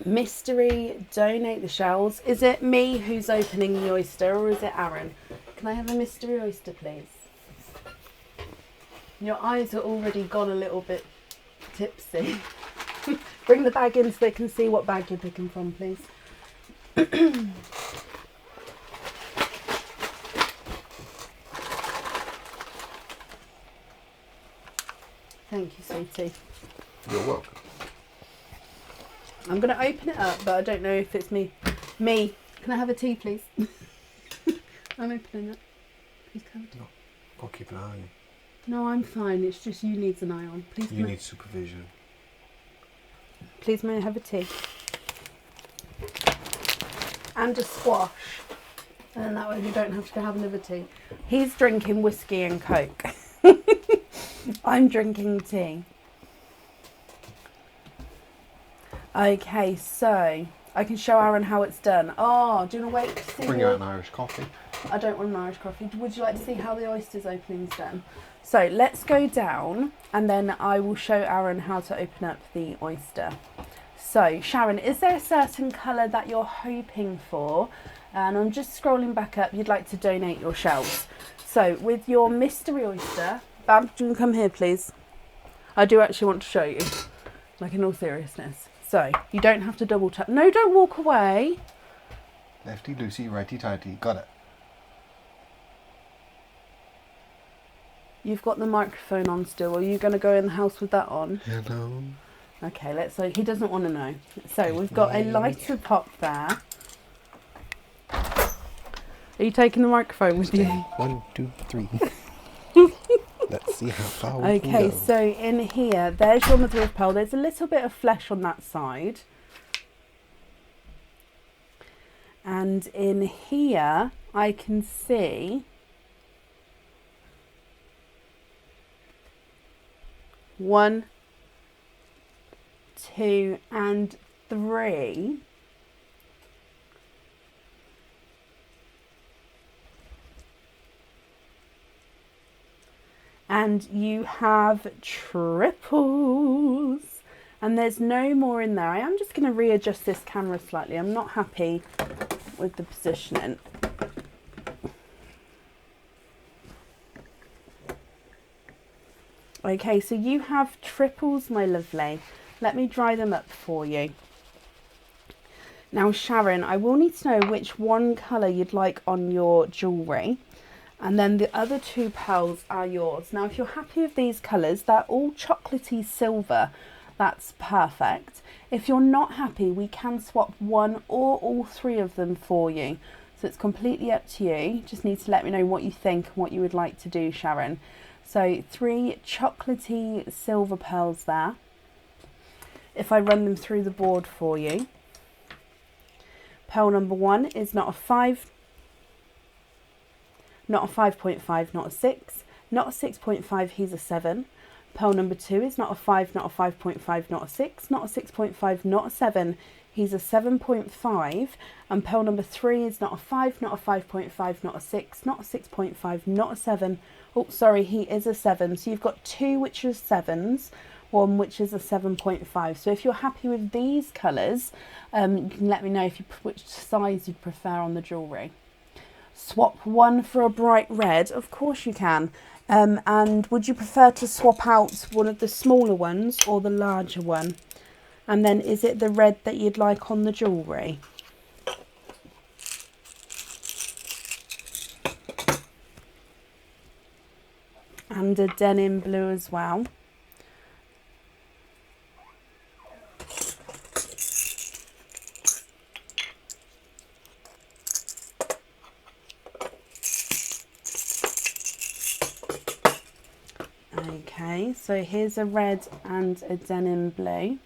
Mystery, donate the shells. Is it me who's opening the oyster, or is it Aaron? Can I have a mystery oyster, please? Your eyes are already gone a little bit tipsy. Bring the bag in so they can see what bag you're picking from, please. Thank you, sweetie. You're welcome. I'm going to open it up, but I don't know if it's me. Me. Can I have a tea, please? I'm opening it. Please come. No. I'll keep an eye on you. No, I'm fine. It's just you needs an eye on. Please. You need supervision. Please, may I have a tea? And a squash. And then that way we don't have to go have another tea. He's drinking whiskey and Coke. I'm drinking tea. Okay, so I can show Aaron how it's done. Oh, do you want to wait to see? Bring out an Irish coffee. I don't want an Irish coffee. Would you like to see how the oyster's opening's done? So let's go down, and then I will show Aaron how to open up the oyster. So Sharon, is there a certain colour that you're hoping for? And I'm just scrolling back up. You'd like to donate your shells. So with your mystery oyster, Bab, do you come here, please? I do actually want to show you, like in all seriousness. So you don't have to double tap. No, don't walk away. Lefty loosey, righty tighty. Got it. You've got the microphone on still. Are you going to go in the house with that on? Hello. Okay, let's. So he doesn't want to know. So we've got a lighter pop there. Are you taking the microphone with you? 1, 2, 3. Let's see how far we can Okay, go. so in here, there's your mother of pearl. There's a little bit of flesh on that side. And in here I can see 1, 2 and 3 and you have triples, and there's no more in there. I am just going to readjust this camera slightly. I'm not happy with the positioning. Okay, so you have triples, my lovely. Let me dry them up for you. Now, Sharon, I will need to know which one colour you'd like on your jewellery. And then the other 2 pearls are yours. Now, if you're happy with these colours, they're all chocolatey silver. That's perfect. If you're not happy, we can swap 1 or all 3 of them for you. So it's completely up to you. Just need to let me know what you think and what you would like to do, Sharon. So 3 chocolatey silver pearls there. If I run them through the board for you. Pearl number 1 is not a 5, not a 5.5, not a 6, not a 6.5, he's a 7. Pearl number 2 is not a 5, not a 5.5, not a 6, not a 6.5, not a 7, he's a 7.5. And pearl number 3 is not a 5, not a 5.5, not a 6, not a 6.5, not a 7. Oh, sorry, he is a 7. So you've got 2 which are 7s, 1 which is a 7.5. So if you're happy with these colours, you can let me know which size you'd prefer on the jewellery. Swap 1 for a bright red, of course you can. And would you prefer to swap out one of the smaller ones or the larger one? And then is it the red that you'd like on the jewellery? And a denim blue as well. Okay, so here's a red and a denim blue.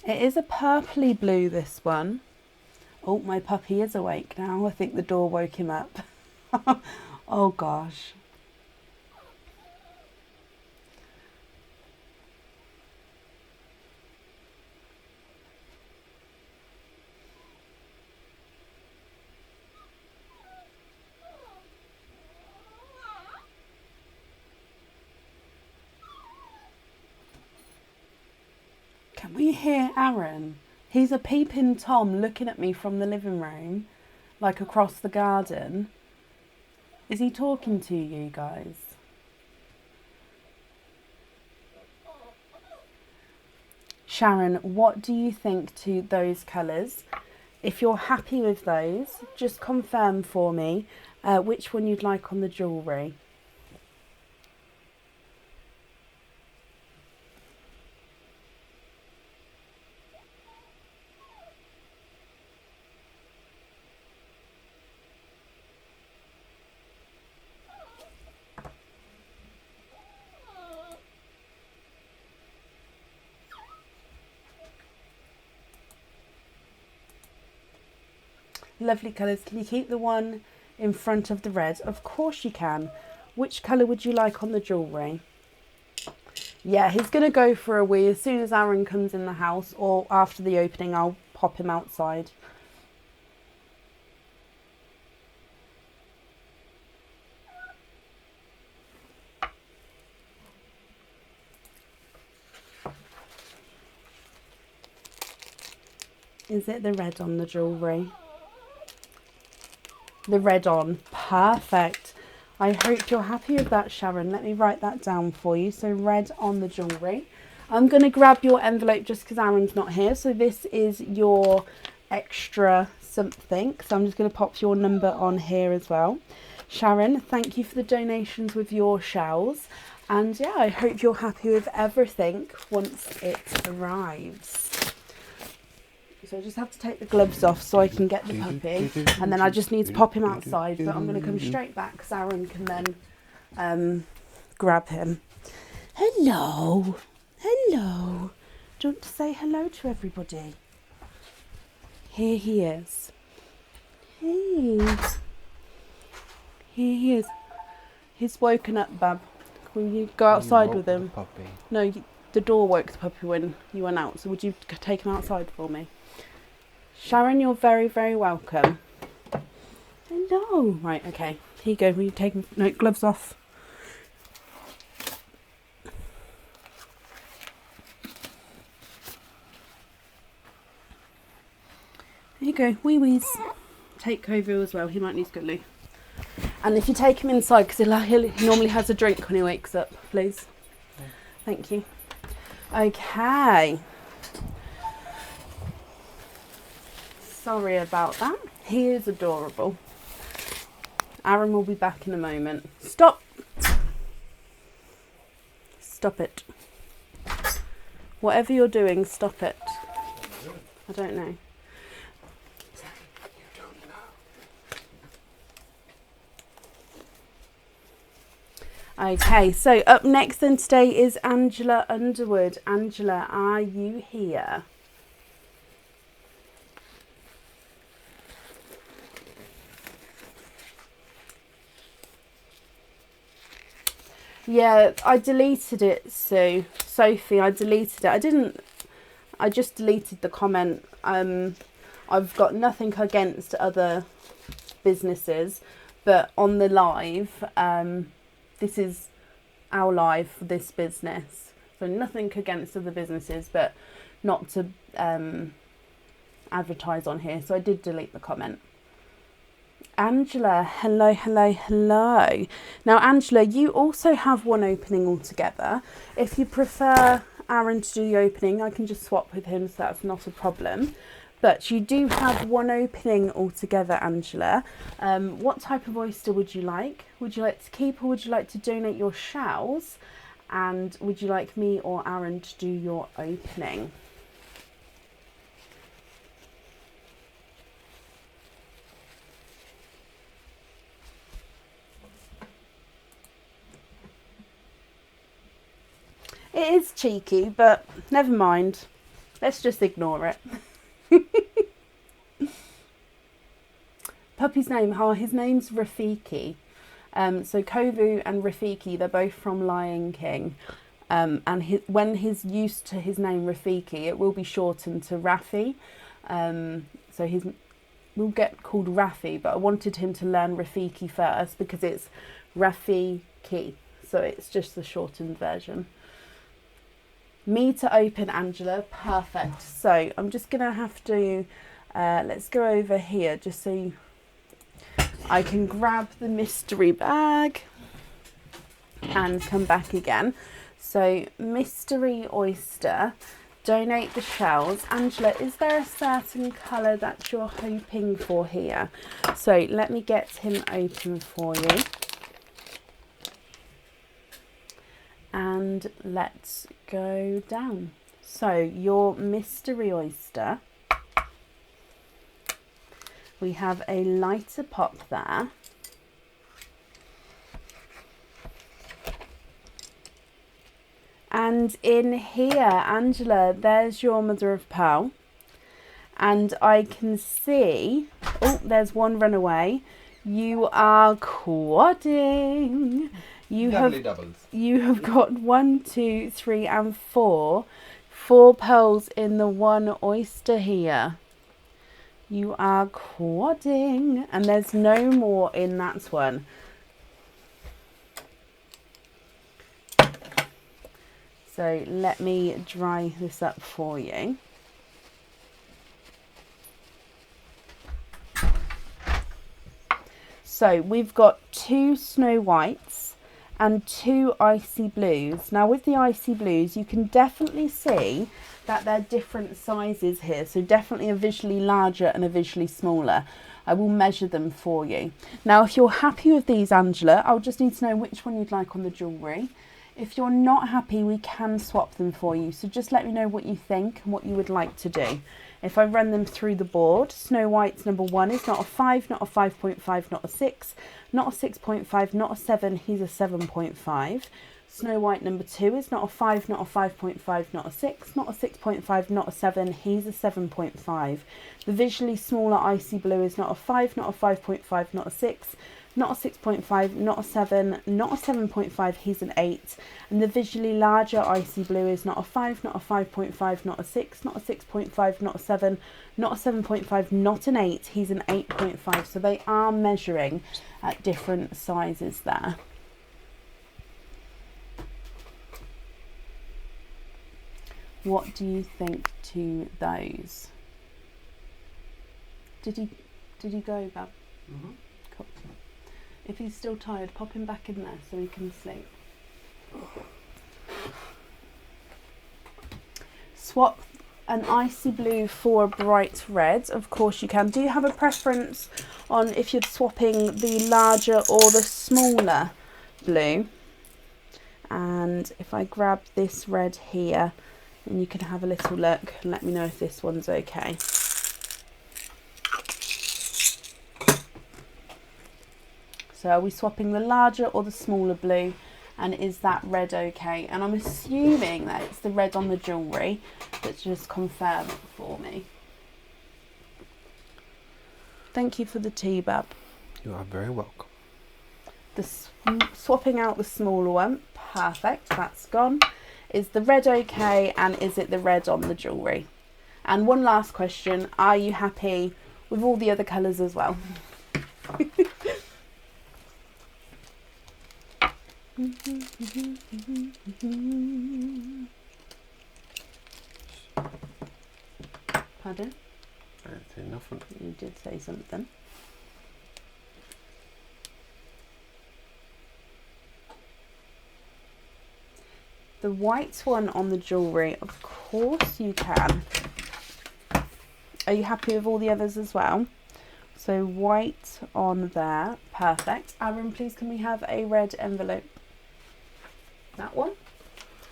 It is a purpley blue, this one. Oh, my puppy is awake now. I think the door woke him up. Oh gosh. Can we hear Aaron? He's a peeping Tom looking at me from the living room, like across the garden. Is he talking to you guys? Sharon, what do you think to those colours? If you're happy with those, just confirm for me which one you'd like on the jewellery. Lovely colours. Can you keep the one in front of the red? Of course you can. Which colour would you like on the jewellery? Yeah, he's going to go for a wee as soon as Aaron comes in the house, or after the opening I'll pop him outside. Is it the red on the jewellery? The red on. Perfect. I hope you're happy with that, Sharon. Let me write that down for you. So red on the jewellery. I'm going to grab your envelope just because Aaron's not here. So this is your extra something. So I'm just going to pop your number on here as well. Sharon, thank you for the donations with your shells. And yeah, I hope you're happy with everything once it arrives. So I just have to take the gloves off so I can get the puppy, and then I just need to pop him outside, but I'm going to come straight back because Aaron can then grab him. Hello, hello. Do you want to say hello to everybody? Here he is. Hey. Here he is. He's woken up, Bab. Will you go outside with him? Puppy. No, the door woke the puppy when you went out, so would you take him outside for me? Sharon, you're very, very welcome. Hello. Right, okay. Here you go. Will you take him? No, gloves off. There you go. Wee wees. Take Kovu as well. He might need to go loo. And if you take him inside, because he normally has a drink when he wakes up, please. Thank you. Okay. Sorry about that. He is adorable. Aaron will be back in a moment. Stop. Stop it. Whatever you're doing, stop it. I don't know. Okay, so up next then today is Angela Underwood. Angela, are you here? Yeah, I deleted it, Sue. Sophie, I deleted it. I just deleted the comment. I've got nothing against other businesses, but on the live, this is our live for this business. So nothing against other businesses, but not to advertise on here. So I did delete the comment. Angela, hello, hello, hello. Now, Angela, you also have one opening altogether. If you prefer Aaron to do the opening, I can just swap with him, so that's not a problem. But you do have one opening altogether, Angela. What type of oyster would you like? Would you like to keep, or would you like to donate your shells? And would you like me or Aaron to do your opening? It is cheeky, but never mind. Let's just ignore it. Puppy's name, his name's Rafiki. So Kovu and Rafiki, they're both from Lion King. And when he's used to his name Rafiki, it will be shortened to Rafi. So will get called Rafi, but I wanted him to learn Rafiki first because it's Rafiki. So it's just the shortened version. Me to open, Angela. Perfect. So I'm just going to have to, let's go over here just so I can grab the mystery bag and come back again. So mystery oyster, donate the shells. Angela, is there a certain colour that you're hoping for here? So let me get him open for you. And let's go down. So your mystery oyster, we have a lighter pop there. And in here, Angela, there's your mother of pearl. And I can see, oh, there's one runaway. You are quadding. You have got 1, 2, 3, and 4 pearls in the one oyster here. You are quadding, and there's no more in that one. So let me dry this up for you. So we've got 2 Snow Whites and 2 Icy Blues. Now with the Icy Blues, you can definitely see that they're different sizes here. So definitely a visually larger and a visually smaller. I will measure them for you. Now if you're happy with these, Angela, I'll just need to know which one you'd like on the jewellery. If you're not happy, we can swap them for you. So just let me know what you think and what you would like to do. If I run them through the board, Snow White's number 1 is not a 5, not a 5.5, not a 6, not a 6.5, not a 7, he's a 7.5. Snow White number 2 is not a 5, not a 5.5, not a 6, not a 6.5, not a 7. He's a 7.5. The visually smaller Icy Blue is not a 5, not a 5.5, not a 6, not a 6.5, not a 7, not a 7.5. He's an 8. And the visually larger Icy Blue is not a 5, not a 5.5, not a 6, not a 6.5, not a 7, not a 7.5, not an 8. He's an 8.5. So they are measuring at different sizes there. What do you think to those? Did he go, Bab? Mm-hmm. Cool. If he's still tired, pop him back in there so he can sleep. Swap an Icy Blue for a bright red. Of course you can. Do you have a preference on if you're swapping the larger or the smaller blue? And if I grab this red here, and you can have a little look and let me know if this one's okay. So are we swapping the larger or the smaller blue? And is that red okay? And I'm assuming that it's the red on the jewellery, but just confirm it for me. Thank you for the tea, Bab. You are very welcome. Swapping out the smaller one. Perfect, that's gone. Is the red okay, and is it the red on the jewellery? And one last question, are you happy with all the other colours as well? Pardon? I didn't say nothing. You did say something. The white one on the jewellery, of course you can. Are you happy with all the others as well? So white on there, perfect. Aaron, please can we have a red envelope? That one.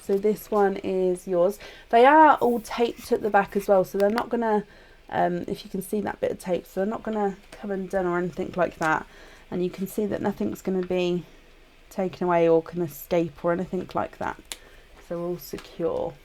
So this one is yours. They are all taped at the back as well, so they're not gonna, if you can see that bit of tape, so they're not gonna come undone or anything like that. And you can see that nothing's gonna be taken away or can escape or anything like that. So all secure.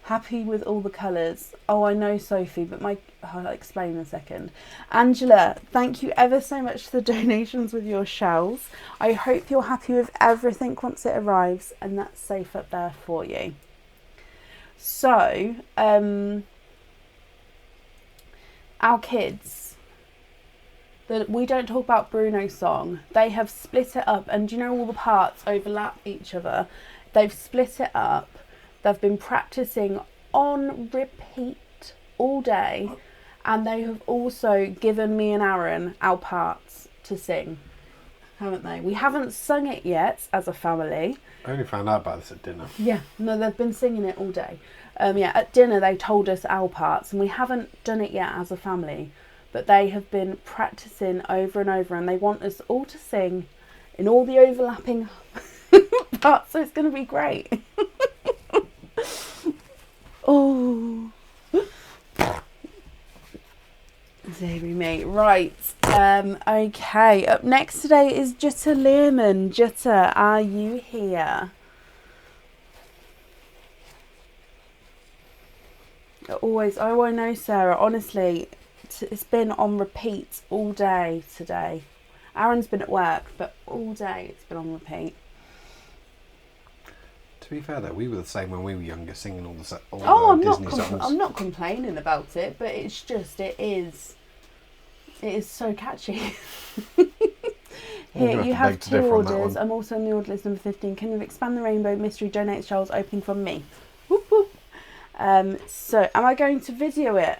Happy with all the colours. Oh, I know, Sophie, but I'll explain in a second. Angela, thank you ever so much for the donations with your shells. I hope you're happy with everything once it arrives, and that's safe up there for you. So, our kids, we don't talk about Bruno's song. They have split it up, and do you know all the parts overlap each other? They've split it up. They've been practicing on repeat all day, and they have also given me and Aaron our parts to sing, haven't they? We haven't sung it yet as a family. I only found out about this at dinner. Yeah, no, they've been singing it all day. Yeah, at dinner they told us our parts, and we haven't done it yet as a family, but they have been practicing over and over, and they want us all to sing in all the overlapping parts, so it's going to be great. Oh, dearie me. Right, okay, up next today is Jutta Lehrman. Jutta, are you here? Always. Oh, I know, Sarah. Honestly, it's been on repeat all day today. Aaron's been at work, but all day it's been on repeat. To be fair though, we were the same when we were younger, singing all the Disney songs. I'm not complaining about it, but it's just it is so catchy. Here you have 2 orders. I'm also on the order list number 15. Can you expand the rainbow mystery donate shells opening from me? Whoop, whoop. So am I going to video it?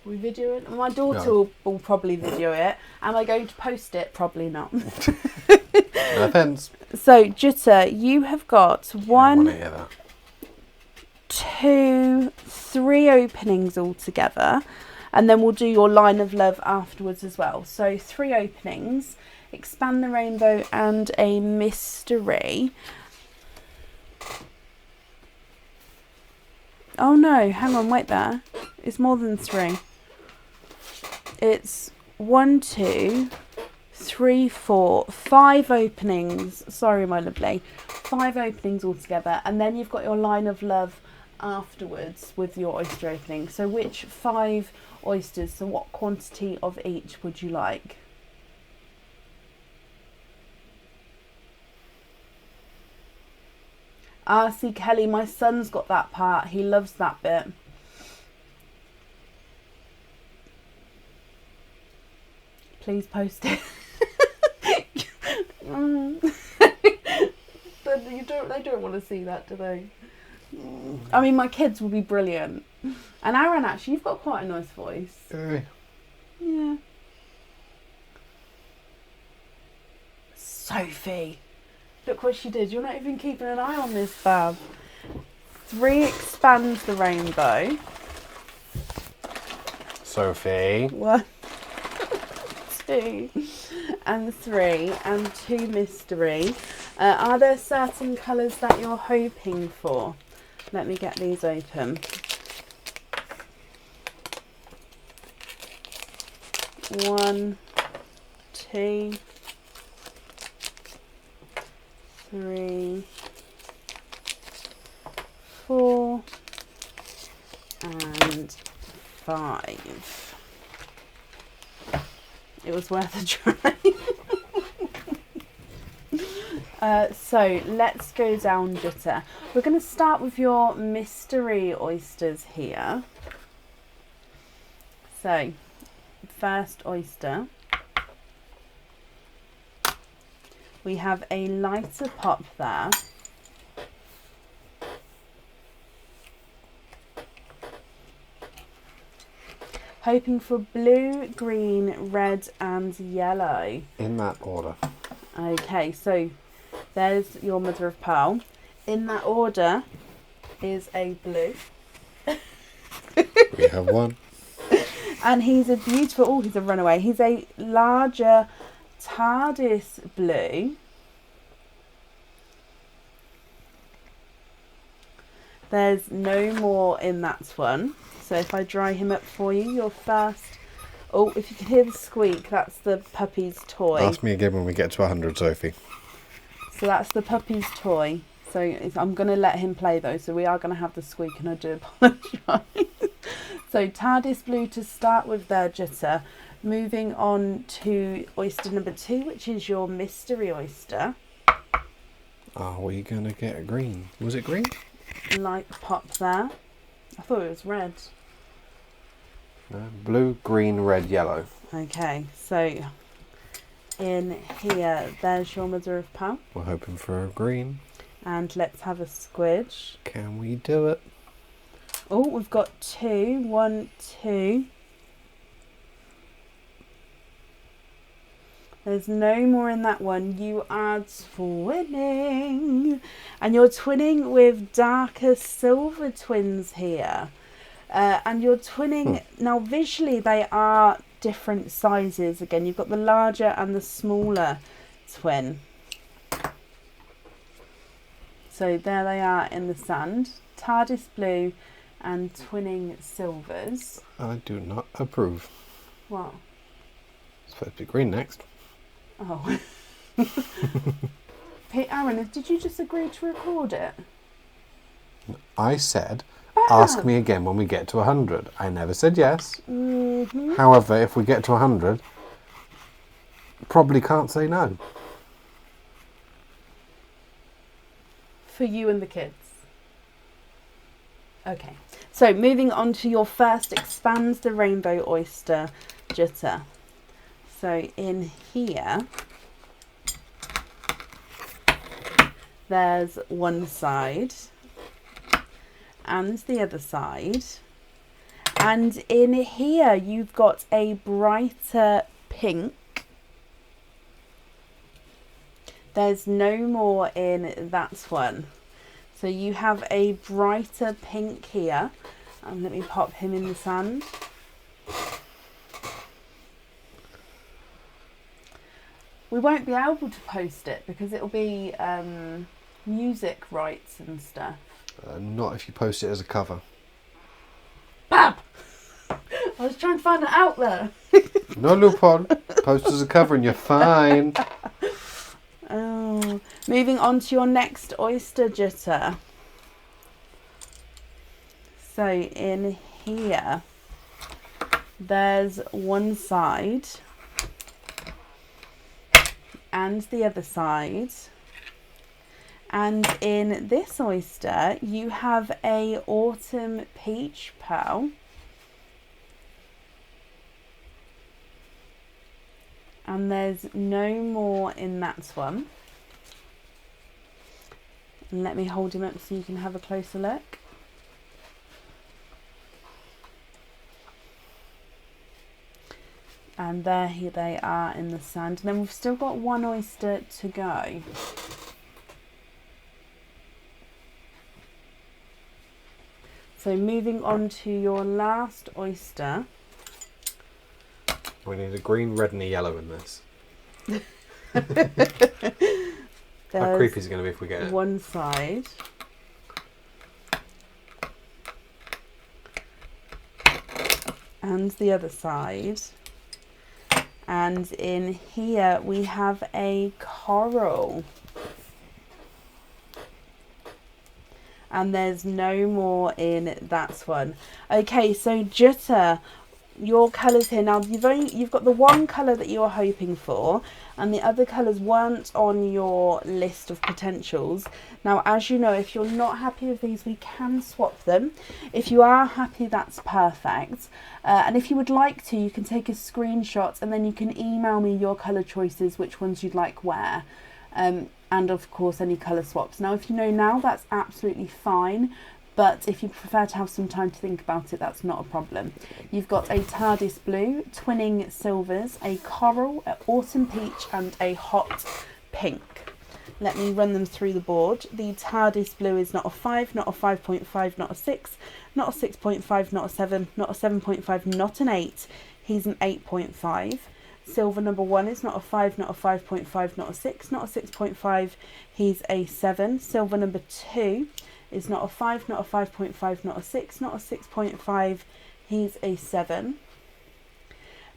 We video it? My daughter will probably video it. Am I going to post it? Probably not. No offence. So, Jutta, you have got 1, 2, 3 openings altogether. And then we'll do your line of love afterwards as well. So 3 openings, expand the rainbow and a mystery. Oh no, hang on, wait there. It's more than 3. It's 1, 2, 3, 4, 5 openings. Sorry, my lovely. 5 openings altogether. And then you've got your line of love afterwards with your oyster opening. So which 5 oysters, so what quantity of each would you like? Ah, see, Kelly, my son's got that part. He loves that bit. Please post it. They don't want to see that, do they? I mean, my kids will be brilliant. And Aaron, actually, you've got quite a nice voice. Yeah. Sophie. Look what she did. You're not even keeping an eye on this, Fab. 3 expands the rainbow. Sophie. 1, 2, and 3, and 2 mystery. Are there certain colours that you're hoping for? Let me get these open. 1, 2, 3, 4, and 5. It was worth a try. So let's go down jitter. We're going to start with your mystery oysters here. So, first oyster. We have a lighter pop there. Hoping for blue, green, red and yellow. In that order. Okay, so there's your mother of pearl. In that order is a blue. We have one. And he's a beautiful, oh, he's a runaway. He's a larger TARDIS blue. There's no more in that one. So if I dry him up for you, your first... Oh, if you can hear the squeak, that's the puppy's toy. Ask me again when we get to 100, Sophie. So that's the puppy's toy. So I'm going to let him play though. So we are going to have the squeak and I do apologise. So TARDIS blue to start with there, jitter. Moving on to oyster number 2, which is your mystery oyster. Are we going to get a green? Was it green? Light pop there. I thought it was red. No. Blue, green, red, yellow. Okay, so in here, there's your mother of pearl. We're hoping for a green. And let's have a squidge. Can we do it? Oh, we've got 2. 1, 2. There's no more in that one. You are twinning. And you're twinning with darker silver twins here. And you're twinning... Now, visually, they are different sizes. Again, you've got the larger and the smaller twin. So there they are in the sand. TARDIS blue and twinning silvers. I do not approve. What? It's supposed to be green next. Oh. Hey, Aaron, did you just agree to record it? I said, Bam. ask me again when we get to 100. I never said yes. Mm-hmm. However, if we get to 100, probably can't say no. For you and the kids. Okay. So moving on to your first expands the rainbow oyster, jitter. So in here, there's one side and the other side. And in here, you've got a brighter pink. There's no more in that one. So you have a brighter pink here. And let me pop him in the sand. We won't be able to post it because it'll be music rights and stuff. Not if you post it as a cover. Bab! I was trying to find it out there. No loophole. Posters are covering, you're fine. Oh, moving on to your next oyster jitter. So in here, there's one side and the other side. And in this oyster, you have a autumn peach pearl. And there's no more in that one. And let me hold him up so you can have a closer look. And there they are in the sand. And then we've still got one oyster to go. So moving on to your last oyster. We need a green, red and a yellow in this. How creepy is it going to be if we get it? One side. And the other side. And in here we have a coral. And there's no more in that one. Okay, so jitter, your colours here now, you've got the one colour that you were hoping for, and the other colours weren't on your list of potentials. Now, as you know, if you're not happy with these, we can swap them. If you are happy, that's perfect. And if you would like to, you can take a screenshot and then you can email me your colour choices, which ones you'd like where. And of course any colour swaps. Now if you know now, that's absolutely fine, but if you prefer to have some time to think about it, that's not a problem. You've got a TARDIS blue, twinning silvers, a coral, an autumn peach and a hot pink. Let me run them through the board. The TARDIS blue is not a 5, not a 5.5, not a 6, not a 6.5, not a 7, not a 7.5, not an 8. He's an 8.5. Silver number 1 is not a 5, not a 5.5, not a 6, not a 6.5, he's a 7. Silver number 2 is not a 5, not a 5.5, not a 6, not a 6.5, he's a 7.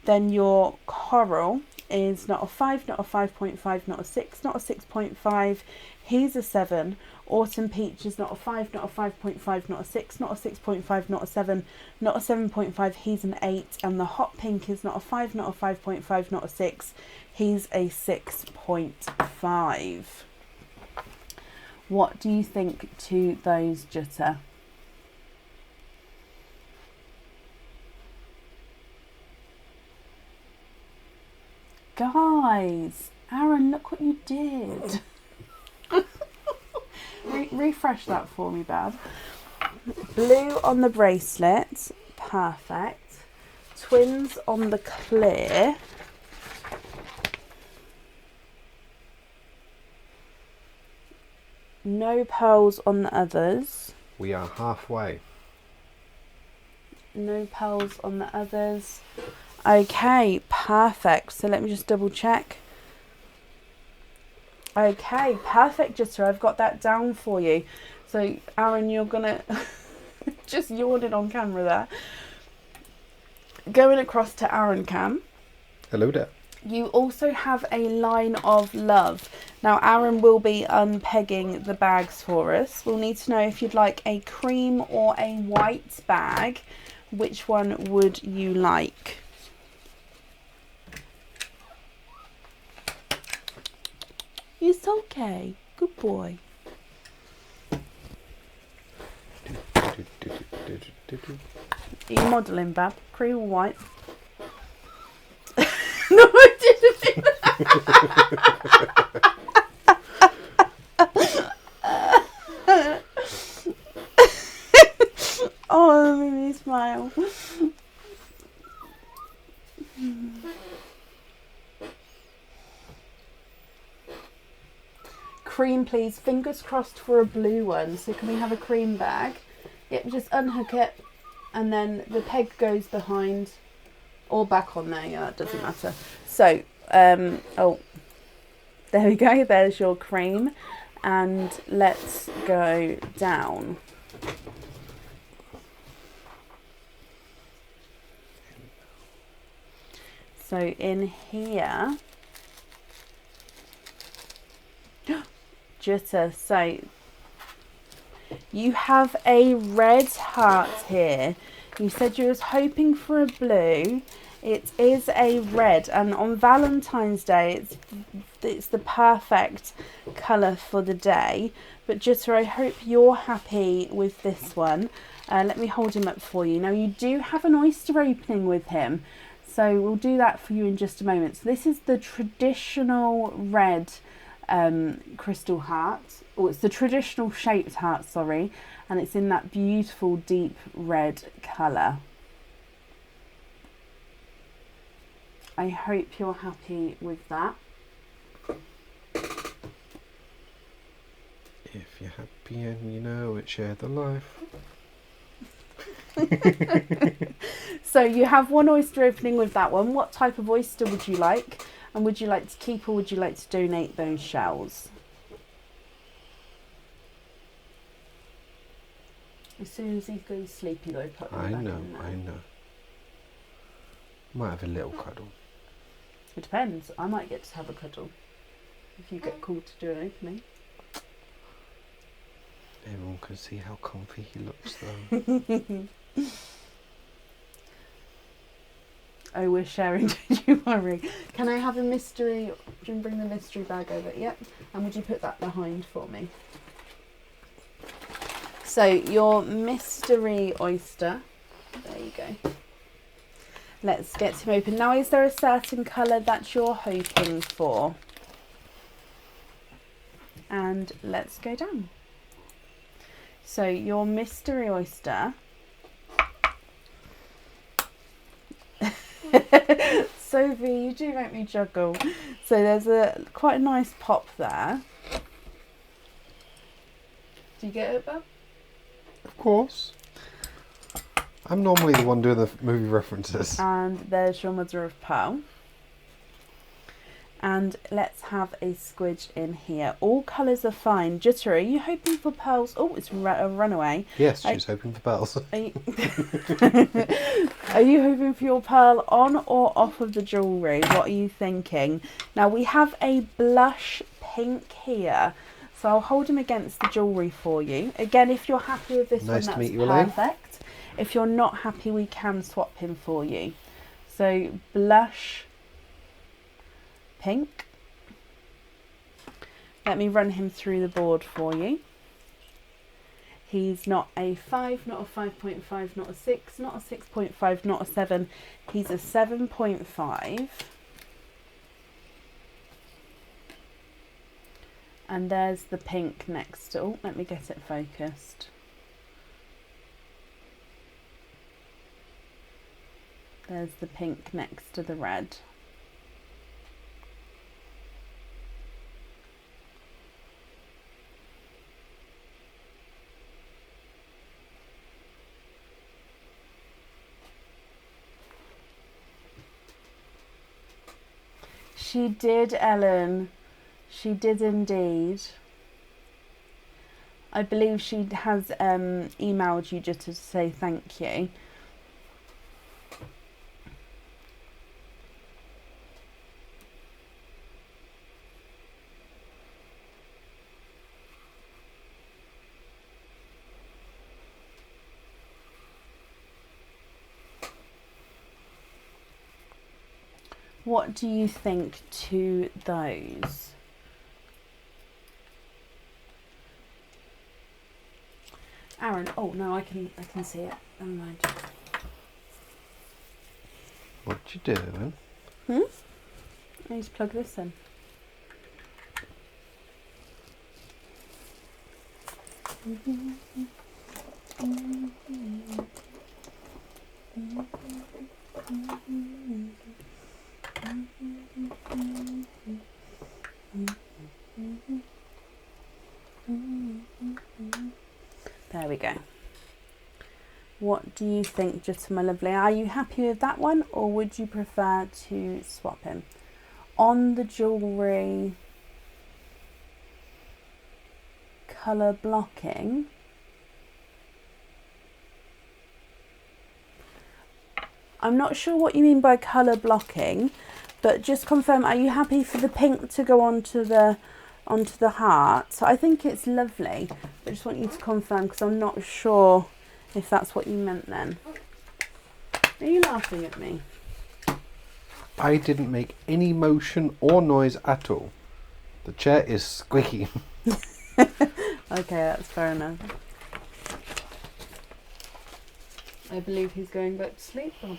Then your coral is not a 5, not a 5.5, not a 6, not a 6.5, he's a 7. Autumn peach is not a 5, not a 5.5, not a 6, not a 6.5, not a 7, not a 7.5, he's an 8. And the hot pink is not a 5, not a 5.5, not a 6, he's a 6.5. What do you think to those, jitter? Guys, Aaron, look what you did. Refresh that for me, Bab. Blue on the bracelet, perfect. Twins on the clear. No pearls on the others. We are halfway. No pearls on the others. Okay, perfect. So let me just double check. Okay, perfect, jitter. I've got that down for you. So, Aaron, you're gonna just yawning on camera there. Going across to Aaron Cam. Hello there. You also have a line of love. Now, Aaron will be unpegging the bags for us. We'll need to know if you'd like a cream or a white bag. Which one would you like? It's okay. Good boy. Are you modelling, Bab? Cream or white? No, I didn't. Oh, that made me smile. Cream, please. Fingers crossed for a blue one. So can we have a cream bag? Yep, just unhook it and then the peg goes behind or back on there. Yeah, that doesn't matter. So, oh, there we go. There's your cream. And let's go down. So in here, Jutta, so you have a red heart here. You said you was hoping for a blue. It is a red, and on Valentine's Day it's the perfect colour for the day. But Jutta, I hope you're happy with this one. Let me hold him up for you. Now you do have an oyster opening with him, so we'll do that for you in just a moment. So this is the traditional red crystal heart, or it's the traditional shaped heart, sorry, and it's in that beautiful deep red colour. I hope you're happy with that. If you're happy and you know it, share the life. So you have one oyster opening with that one. What type of oyster would you like? And would you like to keep, or would you like to donate those shells? As soon as he goes sleepy though, put him back in there. I know. Might have a little cuddle. It depends. I might get to have a cuddle if you get called to do an opening. Everyone can see how comfy he looks though. Oh, we're sharing, don't you worry. Can I have a mystery? Do you bring the mystery bag over? Yep. And would you put that behind for me? So your mystery oyster. There you go. Let's get him open. Now, is there a certain colour that you're hoping for? And let's go down. So your mystery oyster. Sophie, you do make me juggle. So there's quite a nice pop there. Do you get it, Belle? Of course. I'm normally the one doing the movie references. And there's your mother of pearl. And let's have a squidge in here. All colours are fine. Jutta, are you hoping for pearls? Oh, it's a runaway. Yes, she's hoping for pearls. Are you, are you hoping for your pearl on or off of the jewellery? What are you thinking? Now, we have a blush pink here. So I'll hold him against the jewellery for you. Again, if you're happy with this one, that's perfect. If you're not happy, we can swap him for you. So blush pink. Let me run him through the board for you. He's not a 5, not a 5.5, not a 6, not a 6.5, not a 7. He's a 7.5. And there's the pink next to, oh, let me get it focused. There's the pink next to the red. She did, Ellen. She did indeed. I believe she has emailed you just to say thank you. What do you think to those? Aaron, oh no, I can see it. Never mind. What you doing? I need to plug this in. There we go. What do you think, just my lovely? Are you happy with that one, or would you prefer to swap him? On the jewellery colour blocking, I'm not sure what you mean by colour blocking, but just confirm, are you happy for the pink to go onto the heart? So I think it's lovely. I just want you to confirm because I'm not sure if that's what you meant then. Are you laughing at me? I didn't make any motion or noise at all. The chair is squeaky. Okay, that's fair enough. I believe he's going back to sleep. Or?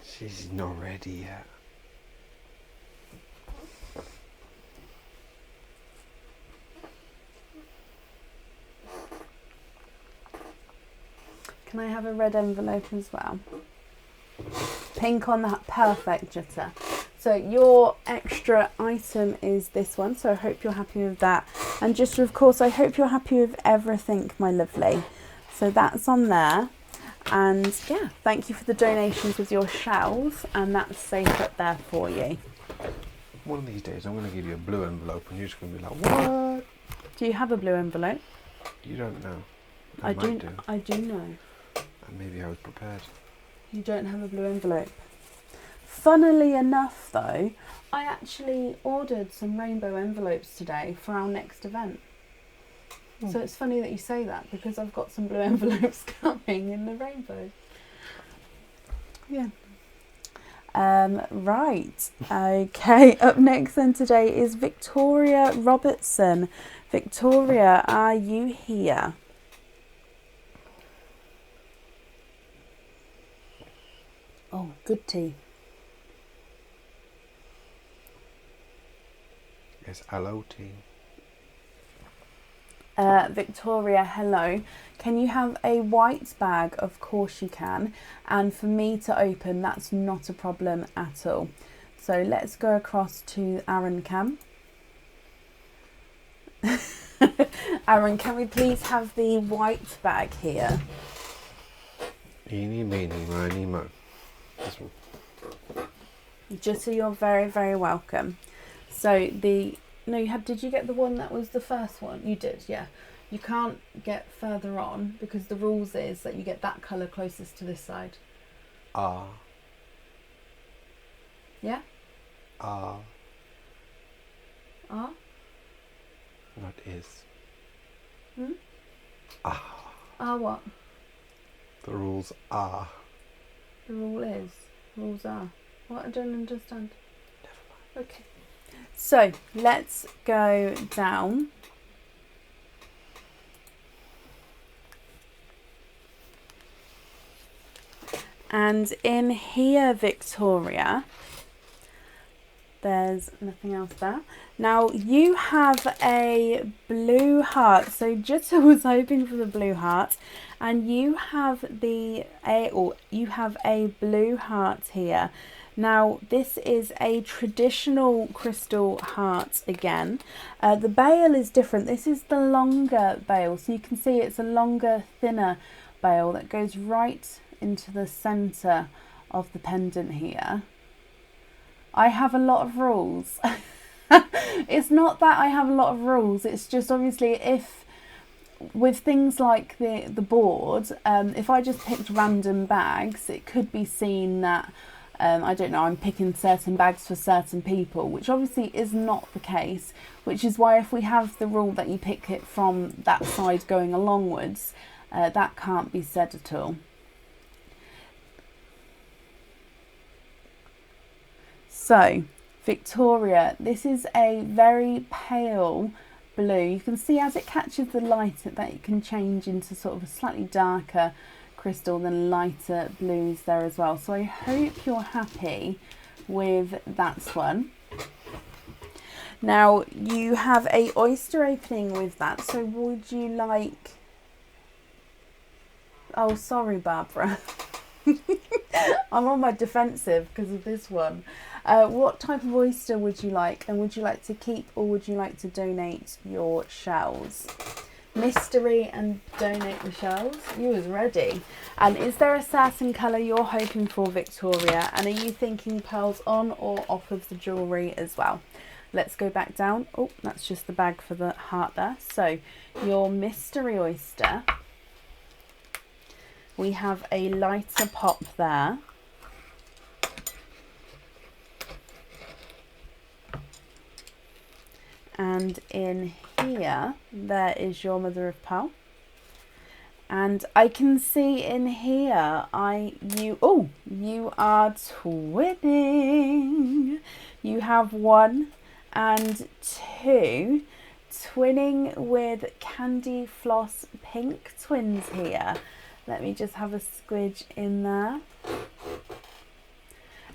She's not ready yet. Can I have a red envelope as well? Pink on that, perfect, Jutta. So your extra item is this one, so I hope you're happy with that. And just of course, I hope you're happy with everything, my lovely. So that's on there. And yeah, thank you for the donations with your shells, and that's safe up there for you. One of these days, I'm going to give you a blue envelope, and you're just going to be like, "What? Do you have a blue envelope?" You don't know. I do. I do know. And maybe I was prepared. You don't have a blue envelope. Funnily enough, though, I actually ordered some rainbow envelopes today for our next event. So it's funny that you say that, because I've got some blue envelopes coming in the rainbow. Yeah. Right. Okay. Up next then today is Victoria Robertson. Victoria, are you here? Oh, good tea. Yes, hello, tea. Victoria, hello. Can you have a white bag? Of course you can. And for me to open, that's not a problem at all. So let's go across to Aaron Cam. Aaron, can we please have the white bag here? Eeny, meeny, miny, mo. This one. Just so you're very, very welcome. So no, did you get the one that was the first one? You did, yeah. You can't get further on because the rules is that you get that colour closest to this side. Ah. Yeah? Ah. Ah? Not is. Hmm? Ah. Ah what? The rules are. The rule is. Rules are. What? I don't understand. Never mind. Okay. So let's go down. And in here, Victoria, there's nothing else there. Now you have a blue heart. So Jutta was hoping for the blue heart, and you have you have a blue heart here. Now this is a traditional crystal heart again. The bail is different. This is the longer bail, so you can see it's a longer, thinner bail that goes right into the centre of the pendant here. I have a lot of rules. It's not that I have a lot of rules, it's just obviously if with things like the board, if I just picked random bags, it could be seen that I don't know, I'm picking certain bags for certain people, which obviously is not the case, which is why if we have the rule that you pick it from that side going alongwards, that can't be said at all. So, Victoria, this is a very pale blue. You can see as it catches the light that it can change into sort of a slightly darker crystal than lighter blues there as well. So I hope you're happy with that one. Now you have a oyster opening with that. So would you like... Oh, sorry, Barbara. I'm on my defensive because of this one. What type of oyster would you like? And would you like to keep or would you like to donate your shells? Mystery and donate the shells. You was ready. And is there a certain colour you're hoping for, Victoria? And are you thinking pearls on or off of the jewellery as well? Let's go back down. Oh, that's just the bag for the heart there. So your mystery oyster. we have a lighter pop there. And in here, there is your mother of pearl. And I can see in here, you are twinning. You have 1 and 2, twinning with Candy Floss Pink twins here. Let me just have a squidge in there.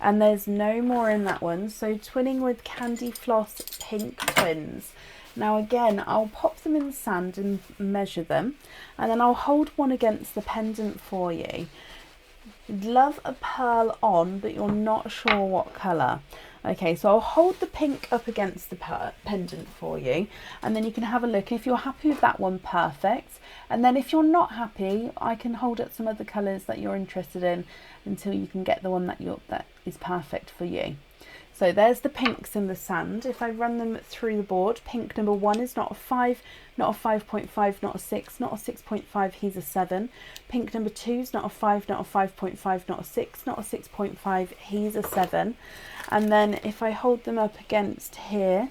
And there's no more in that one. So twinning with Candy Floss Pink twins. Now again, I'll pop them in the sand and measure them. And then I'll hold one against the pendant for you. You'd love a pearl on, but you're not sure what colour. Okay, so I'll hold the pink up against the pendant for you, and then you can have a look. If you're happy with that one, perfect. And then if you're not happy, I can hold up some other colours that you're interested in until you can get the one that is perfect for you. So there's the pinks in the sand. If I run them through the board, pink number 1 is not a 5, not a 5.5, not a 6, not a 6.5, he's a 7. Pink number 2 is not a 5, not a 5.5, not a 6, not a 6.5, he's a 7. And then if I hold them up against here,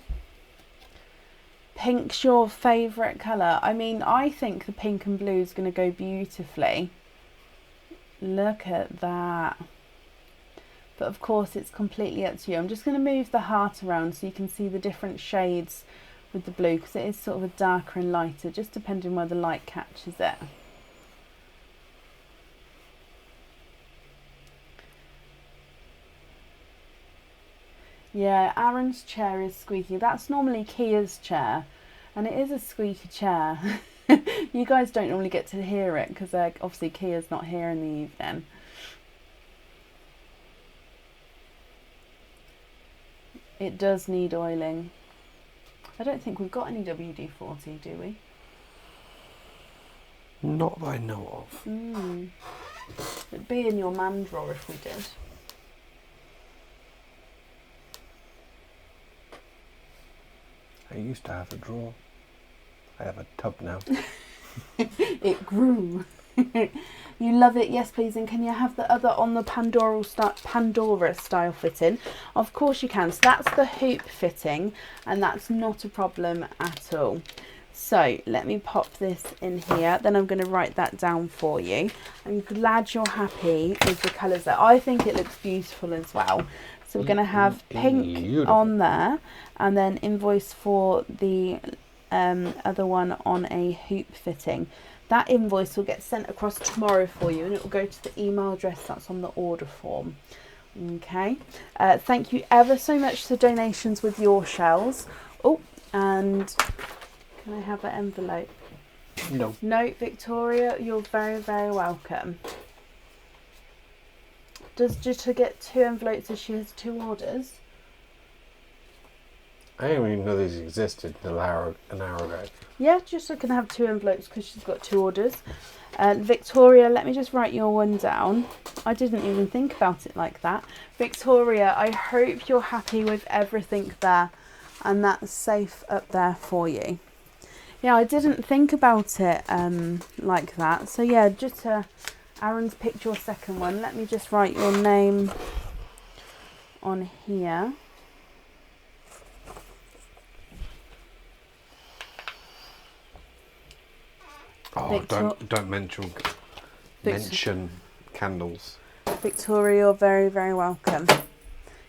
pink's your favourite colour. I mean, I think the pink and blue is going to go beautifully. Look at that. But of course, it's completely up to you. I'm just going to move the heart around so you can see the different shades with the blue, because it is sort of a darker and lighter, just depending where the light catches it. Yeah, Aaron's chair is squeaky. That's normally Kia's chair, and it is a squeaky chair. You guys don't normally get to hear it because obviously Kia's not here in the evening. It does need oiling. I don't think we've got any WD-40, do we? Not that I know of. It'd be in your man drawer if we did. I used to have a drawer. I have a tub now. It grew. You love it, yes please. And can you have the other on the Pandora style fitting? Of course you can. So that's the hoop fitting, and that's not a problem at all. So let me pop this in here, then I'm going to write that down for you. I'm glad you're happy with the colours there. I think it looks beautiful as well. So we're going to have pink Beautiful. on there, and then invoice for the other one on a hoop fitting. That invoice will get sent across tomorrow for you, and it will go to the email address that's on the order form. Okay. Thank you ever so much for donations with your shells. Oh, and can I have an envelope? No. No, Victoria, you're very, very welcome. Does Jutta get 2 envelopes if she has 2 orders? I didn't even know these existed an hour ago. Yeah, Jutta can have 2 envelopes because she's got 2 orders. Victoria, let me just write your one down. I didn't even think about it like that. Victoria, I hope you're happy with everything there, and that's safe up there for you. Yeah, I didn't think about it like that. So yeah, Jutta, Aaron's picked your second one. Let me just write your name on here. Oh, don't mention candles. Victoria, you're very, very welcome.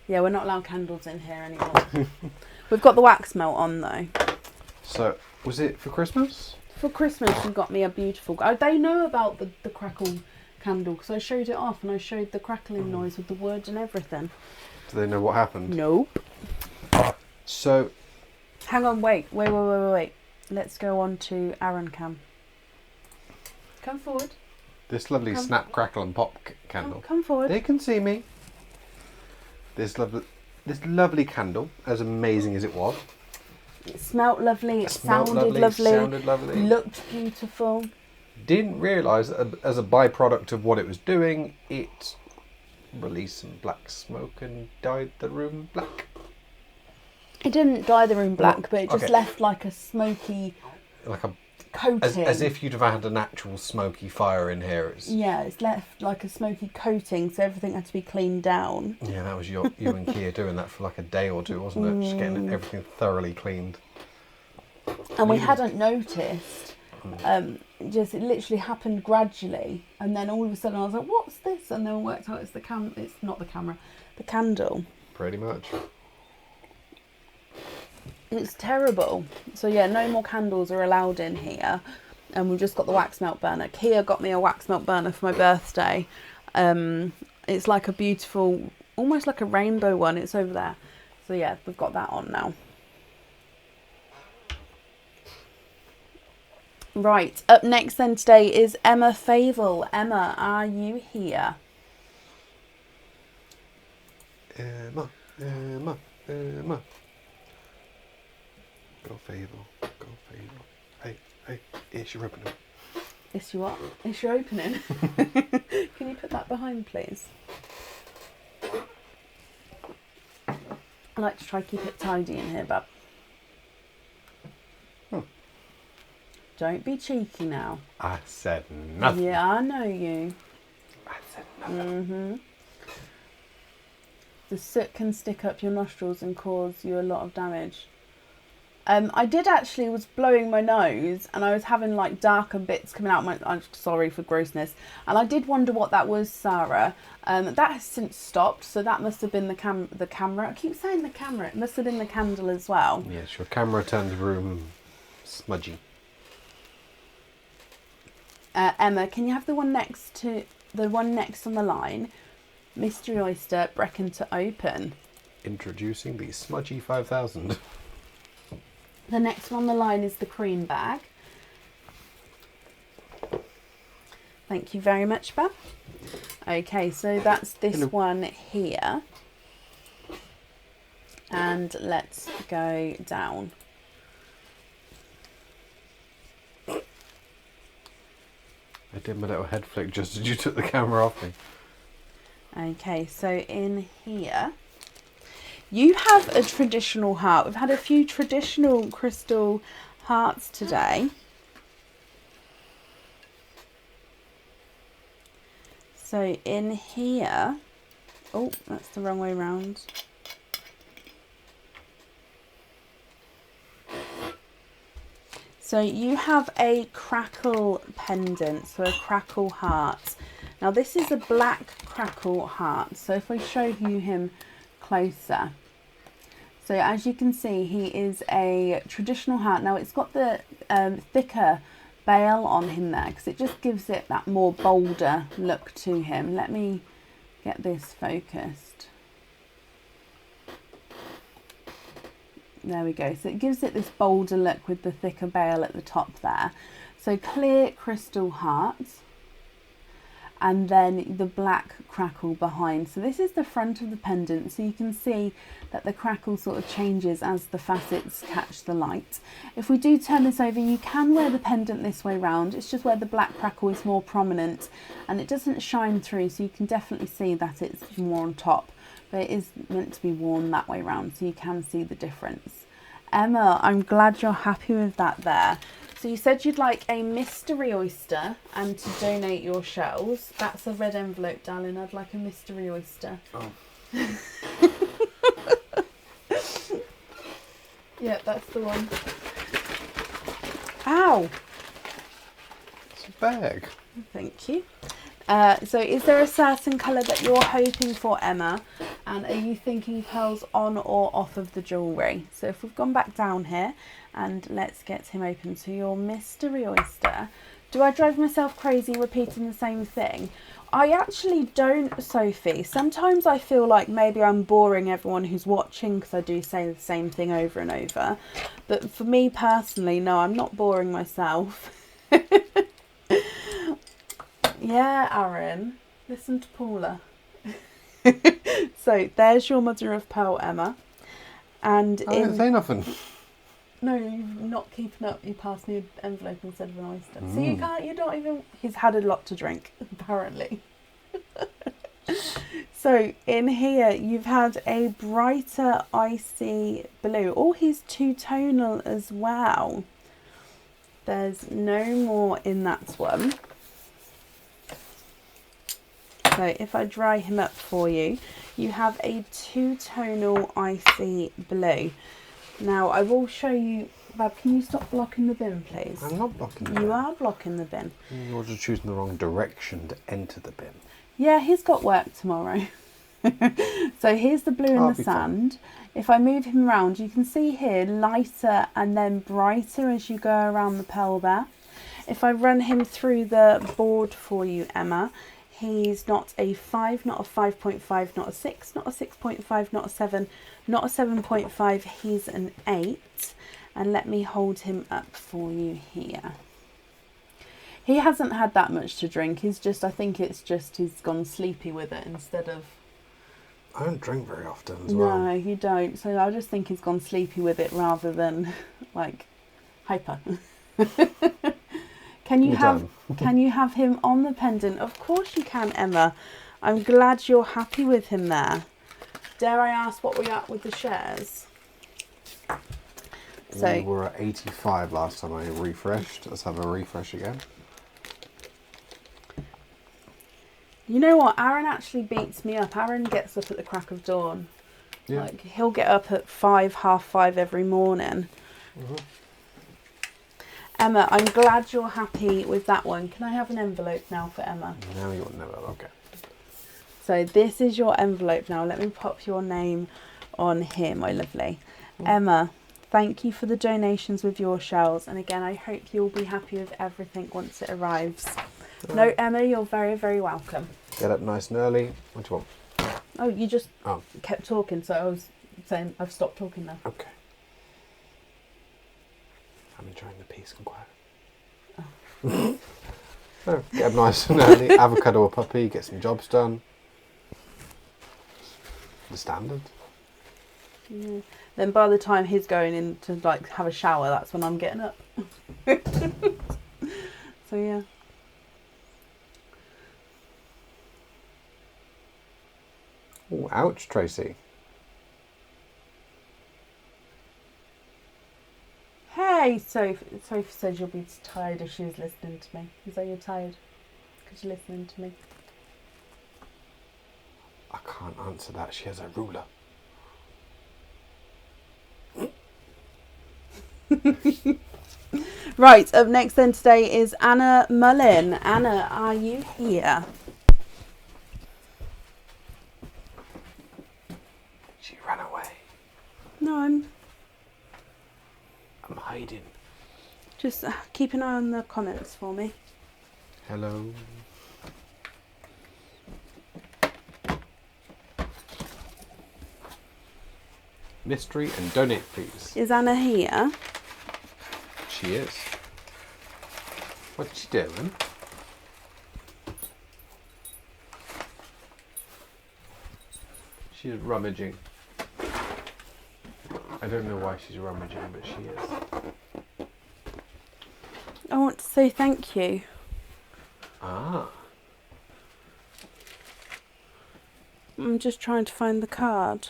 Yeah, we're not allowed candles in here anymore. We've got the wax melt on though. So, was it for Christmas? For Christmas, you got me a beautiful... They know about the crackle candle because I showed it off and I showed the crackling noise with the wood and everything. Do they know what happened? Nope. So... Hang on, wait. Let's go on to Aaron Cam. Come forward. This lovely snap, crackle and pop candle. Come forward. They can see me. This lovely candle, as amazing as it was. It smelt lovely. It sounded lovely. Looked beautiful. Didn't realise that as a byproduct of what it was doing, it released some black smoke and dyed the room black. It didn't dye the room black, but it just left like a smoky... Like a coating. As if you'd have had an actual smoky fire in here. Yeah, it's left like a smoky coating, so everything had to be cleaned down. Yeah, that was you and Kia doing that for like a day or two, wasn't it? Just getting everything thoroughly cleaned. And we hadn't noticed. Just it literally happened gradually, and then all of a sudden I was like, "What's this?" And then we worked out it's It's not the camera, the candle. Pretty much. It's terrible. So yeah, no more candles are allowed in here, and we've just got the wax melt burner. Kia got me a wax melt burner for my birthday. It's like a beautiful, almost like a rainbow one. It's over there. So yeah, we've got that on now. Right, up next then today is Emma Fable. Emma, are you here? Emma. Go Fable. Hey, it's your opening. It's your what? It's your opening. Can you put that behind, please? I like to try to keep it tidy in here, but don't be cheeky now. I said nothing. Yeah, I know you. I said nothing. The soot can stick up your nostrils and cause you a lot of damage. I did actually was blowing my nose, and I was having like darker bits coming out. I'm sorry for grossness, and I did wonder what that was, Sarah. That has since stopped, so that must have been the camera. I keep saying the camera. It must have been the candle as well. Yes, your camera turned the room smudgy. Emma, can you have the one next on the line? Mystery Oyster, Brecon to open. Introducing the Smudgy 5000. The next one on the line is the cream bag. Thank you very much, Bab. Okay, so that's this one here. And let's go down. I did my little head flick just as you took the camera off me. Okay, so in here, you have a traditional heart. We've had a few traditional crystal hearts today. So in here, oh, that's the wrong way round. So you have a crackle pendant, so a crackle heart. Now this is a black crackle heart. So if we show you him closer. So as you can see, he is a traditional heart. Now it's got the thicker bail on him there, because it just gives it that more bolder look to him. Let me get this focused. There we go. So it gives it this bolder look with the thicker bail at the top there. So clear crystal heart, and then the black crackle behind. So this is the front of the pendant. So you can see that the crackle sort of changes as the facets catch the light. If we do turn this over, you can wear the pendant this way round. It's just where the black crackle is more prominent and it doesn't shine through. So you can definitely see that it's more on top. But it is meant to be worn that way round, so you can see the difference. Emma, I'm glad you're happy with that there. So you said you'd like a mystery oyster and to donate your shells. That's a red envelope, darling. I'd like a mystery oyster. Oh. Yeah, that's the one. Ow! It's a bag. Thank you. So is there a certain colour that you're hoping for, Emma? And are you thinking pearls on or off of the jewellery? So if we've gone back down here and let's get him open to your mystery oyster. Do I drive myself crazy repeating the same thing? I actually don't, Sophie. Sometimes I feel like maybe I'm boring everyone who's watching because I do say the same thing over and over. But for me personally, no, I'm not boring myself. Yeah, Aaron, listen to Paula. So there's your mother of pearl, Emma. And I didn't say nothing. No, you're not keeping up. You passed me an envelope instead of an oyster. So you can't, you're not even... He's had a lot to drink, apparently. So in here, you've had a brighter icy blue. Oh, he's two-tonal as well. there's no more in that one. So if I dry him up for you, you have a two-tonal icy blue. Now I will show you. Bab, can you stop blocking the bin, please? I'm not blocking the bin. You are blocking the bin. You're just choosing the wrong direction to enter the bin. Yeah, he's got work tomorrow. So here's the blue in the sand. If I move him around, you can see here lighter and then brighter as you go around the pearl there. If I run him through the board for you, Emma, he's not a 5, not a 5.5, not a 6, not a 6.5, not a 7, not a 7.5. He's an 8. And let me hold him up for you here. He hasn't had that much to drink. I think it's just he's gone sleepy with it instead of... I don't drink very often as well. No, you don't. So I just think he's gone sleepy with it rather than like hyper. Can you have him on the pendant? Of course you can, Emma. I'm glad you're happy with him there. Dare I ask what we're at with the shares? So we were at 85 last time I refreshed. Let's have a refresh again. You know what? Aaron actually beats me up. Aaron gets up at the crack of dawn. Yeah. Like he'll get up at 5, half 5 every morning. Mm-hmm. Emma, I'm glad you're happy with that one. Can I have an envelope now for Emma? No, you want an envelope. Okay. So this is your envelope now. Let me pop your name on here, my lovely. Emma, thank you for the donations with your shells. And again, I hope you'll be happy with everything once it arrives. No, Emma, you're very, very welcome. Get up nice and early. What do you want? Oh, you just kept talking, so I was saying I've stopped talking now. Okay. I'm enjoying the peace and quiet. Oh. So, get up nice and early, have a cuddle with puppy, get some jobs done. The standard. Yeah. Then by the time he's going in to like have a shower, that's when I'm getting up. So yeah. Oh, ouch, Tracy. Hey, Sophie said you'll be tired if she was listening to me. Is that you're tired? Because you're listening to me. I can't answer that. She has a ruler. Right, up next then today is Anna Mullin. Anna, are you here? She ran away. No, I'm hiding. Just keep an eye on the comments for me. Hello. Mystery and donate, please. Is Anna here? She is. What's she doing? She's rummaging. I don't know why she's rummaging, but she is. I want to say thank you. Ah. I'm just trying to find the card.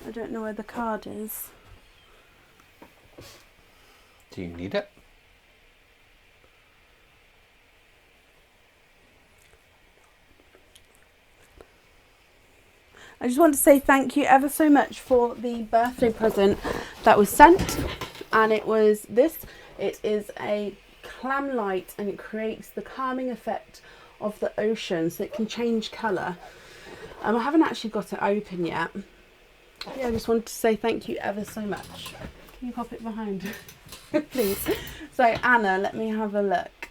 I don't know where the card is. Do you need it? I just want to say thank you ever so much for the birthday present that was sent. And it was this. It is a clam light and it creates the calming effect of the ocean so it can change colour. I haven't actually got it open yet. Yeah, I just wanted to say thank you ever so much. Can you pop it behind? Please. So Anna, let me have a look.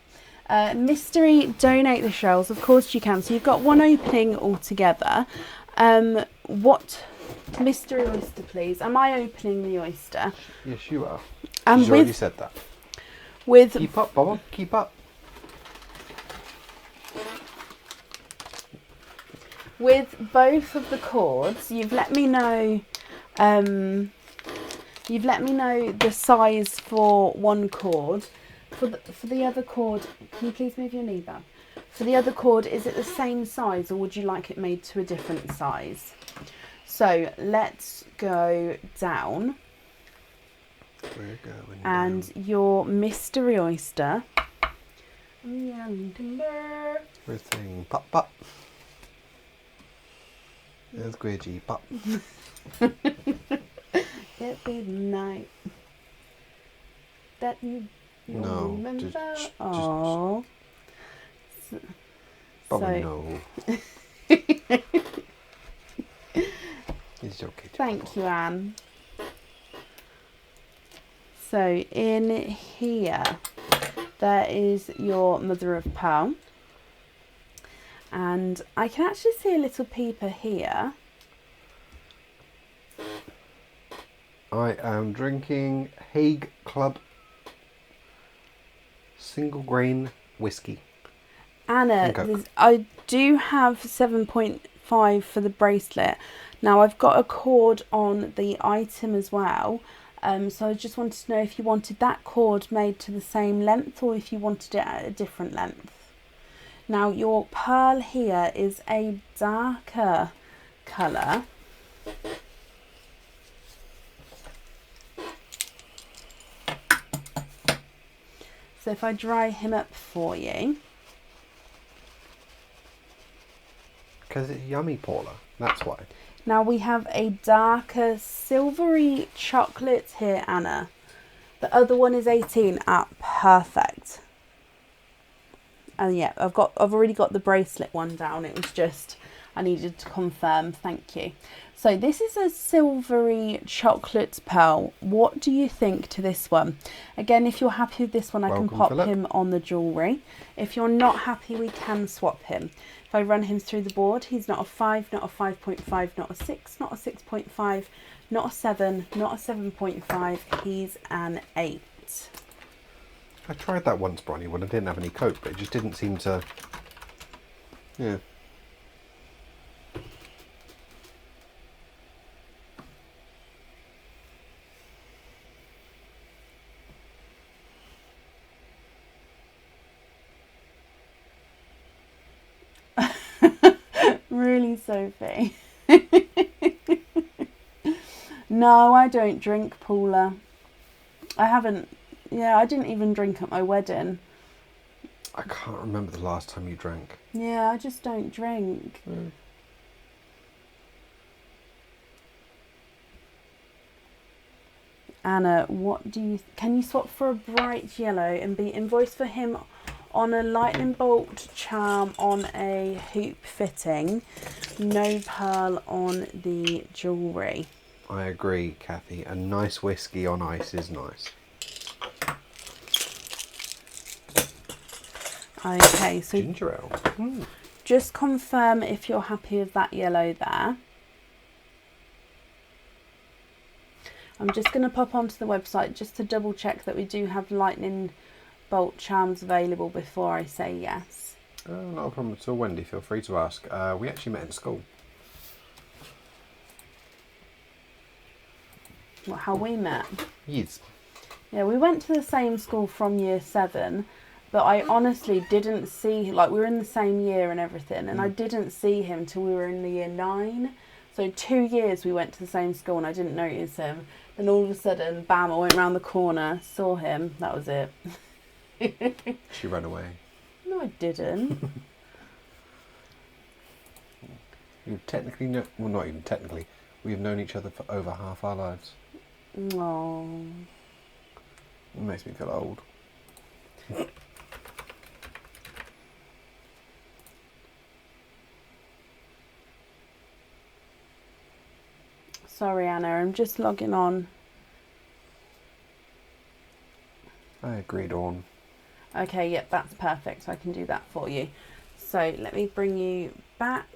Mystery donate the shells. Of course you can. So you've got one opening altogether. What mystery oyster, please? Am I opening the oyster? Yes, you are. And she's already said that. With keep up, Bubba. Keep up. With both of the cords, you've let me know. You've let me know the size for one cord. For the other cord, can you please move your knee back? For the other cord, is it the same size or would you like it made to a different size? So let's go down. We're going And down. your mystery oyster. Yelling timber. We're saying pop pop. There's Squidgy pop. It be the night that you No, remember. just Oh. Bobby, no. It's okay. Thank you, Anne. So in here, there is your mother of pearl. And I can actually see a little peeper here. I am drinking Hague Club single grain whiskey. Anna, I do have 7.5 for the bracelet. Now I've got a cord on the item as well. So I just wanted to know if you wanted that cord made to the same length or if you wanted it at a different length. Now your pearl here is a darker colour. So if I dry him up for you. Because it's yummy, Paula. That's why. Now we have a darker silvery chocolate here, Anna. The other one is 18. Perfect. And yeah, I've already got the bracelet one down. It was just I needed to confirm. Thank you. So this is a silvery chocolate pearl. What do you think to this one? Again, if you're happy with this one, I can pop him on the jewellery. If you're not happy, we can swap him. If I run him through the board, he's not a 5, not a 5.5, not a 6, not a 6.5, not a 7, not a 7.5. He's an 8. I tried that once, Bronny, when I didn't have any coke, but it just didn't seem to... Yeah. Really, Sophie? No, I don't drink, Paula. I haven't. Yeah, I didn't even drink at my wedding. I can't remember the last time you drank. Yeah, I just don't drink. Mm. Anna, what do you... Can you swap for a bright yellow and be invoiced for him on a lightning bolt charm on a hoop fitting? No pearl on the jewellery. I agree, Kathy. A nice whiskey on ice is nice. Okay, so ginger ale. Just confirm if you're happy with that yellow there. I'm just going to pop onto the website just to double check that we do have lightning bolt charms available before I say yes. Not a problem at all, Wendy. Feel free to ask. We actually met in school. What, how we met? Yes. Yeah, we went to the same school from year 7, but I honestly didn't see, like, we were in the same year and everything, and I didn't see him till we were in the year 9. So 2 years we went to the same school and I didn't notice him. Then all of a sudden, bam, I went round the corner, saw him, that was it. She ran away. No, I didn't. You technically know, well, not even technically, we've known each other for over half our lives. Oh. It makes me feel old. Sorry, Anna, I'm just logging on. I agree, Dawn. Okay, yep, that's perfect. I can do that for you. So let me bring you back.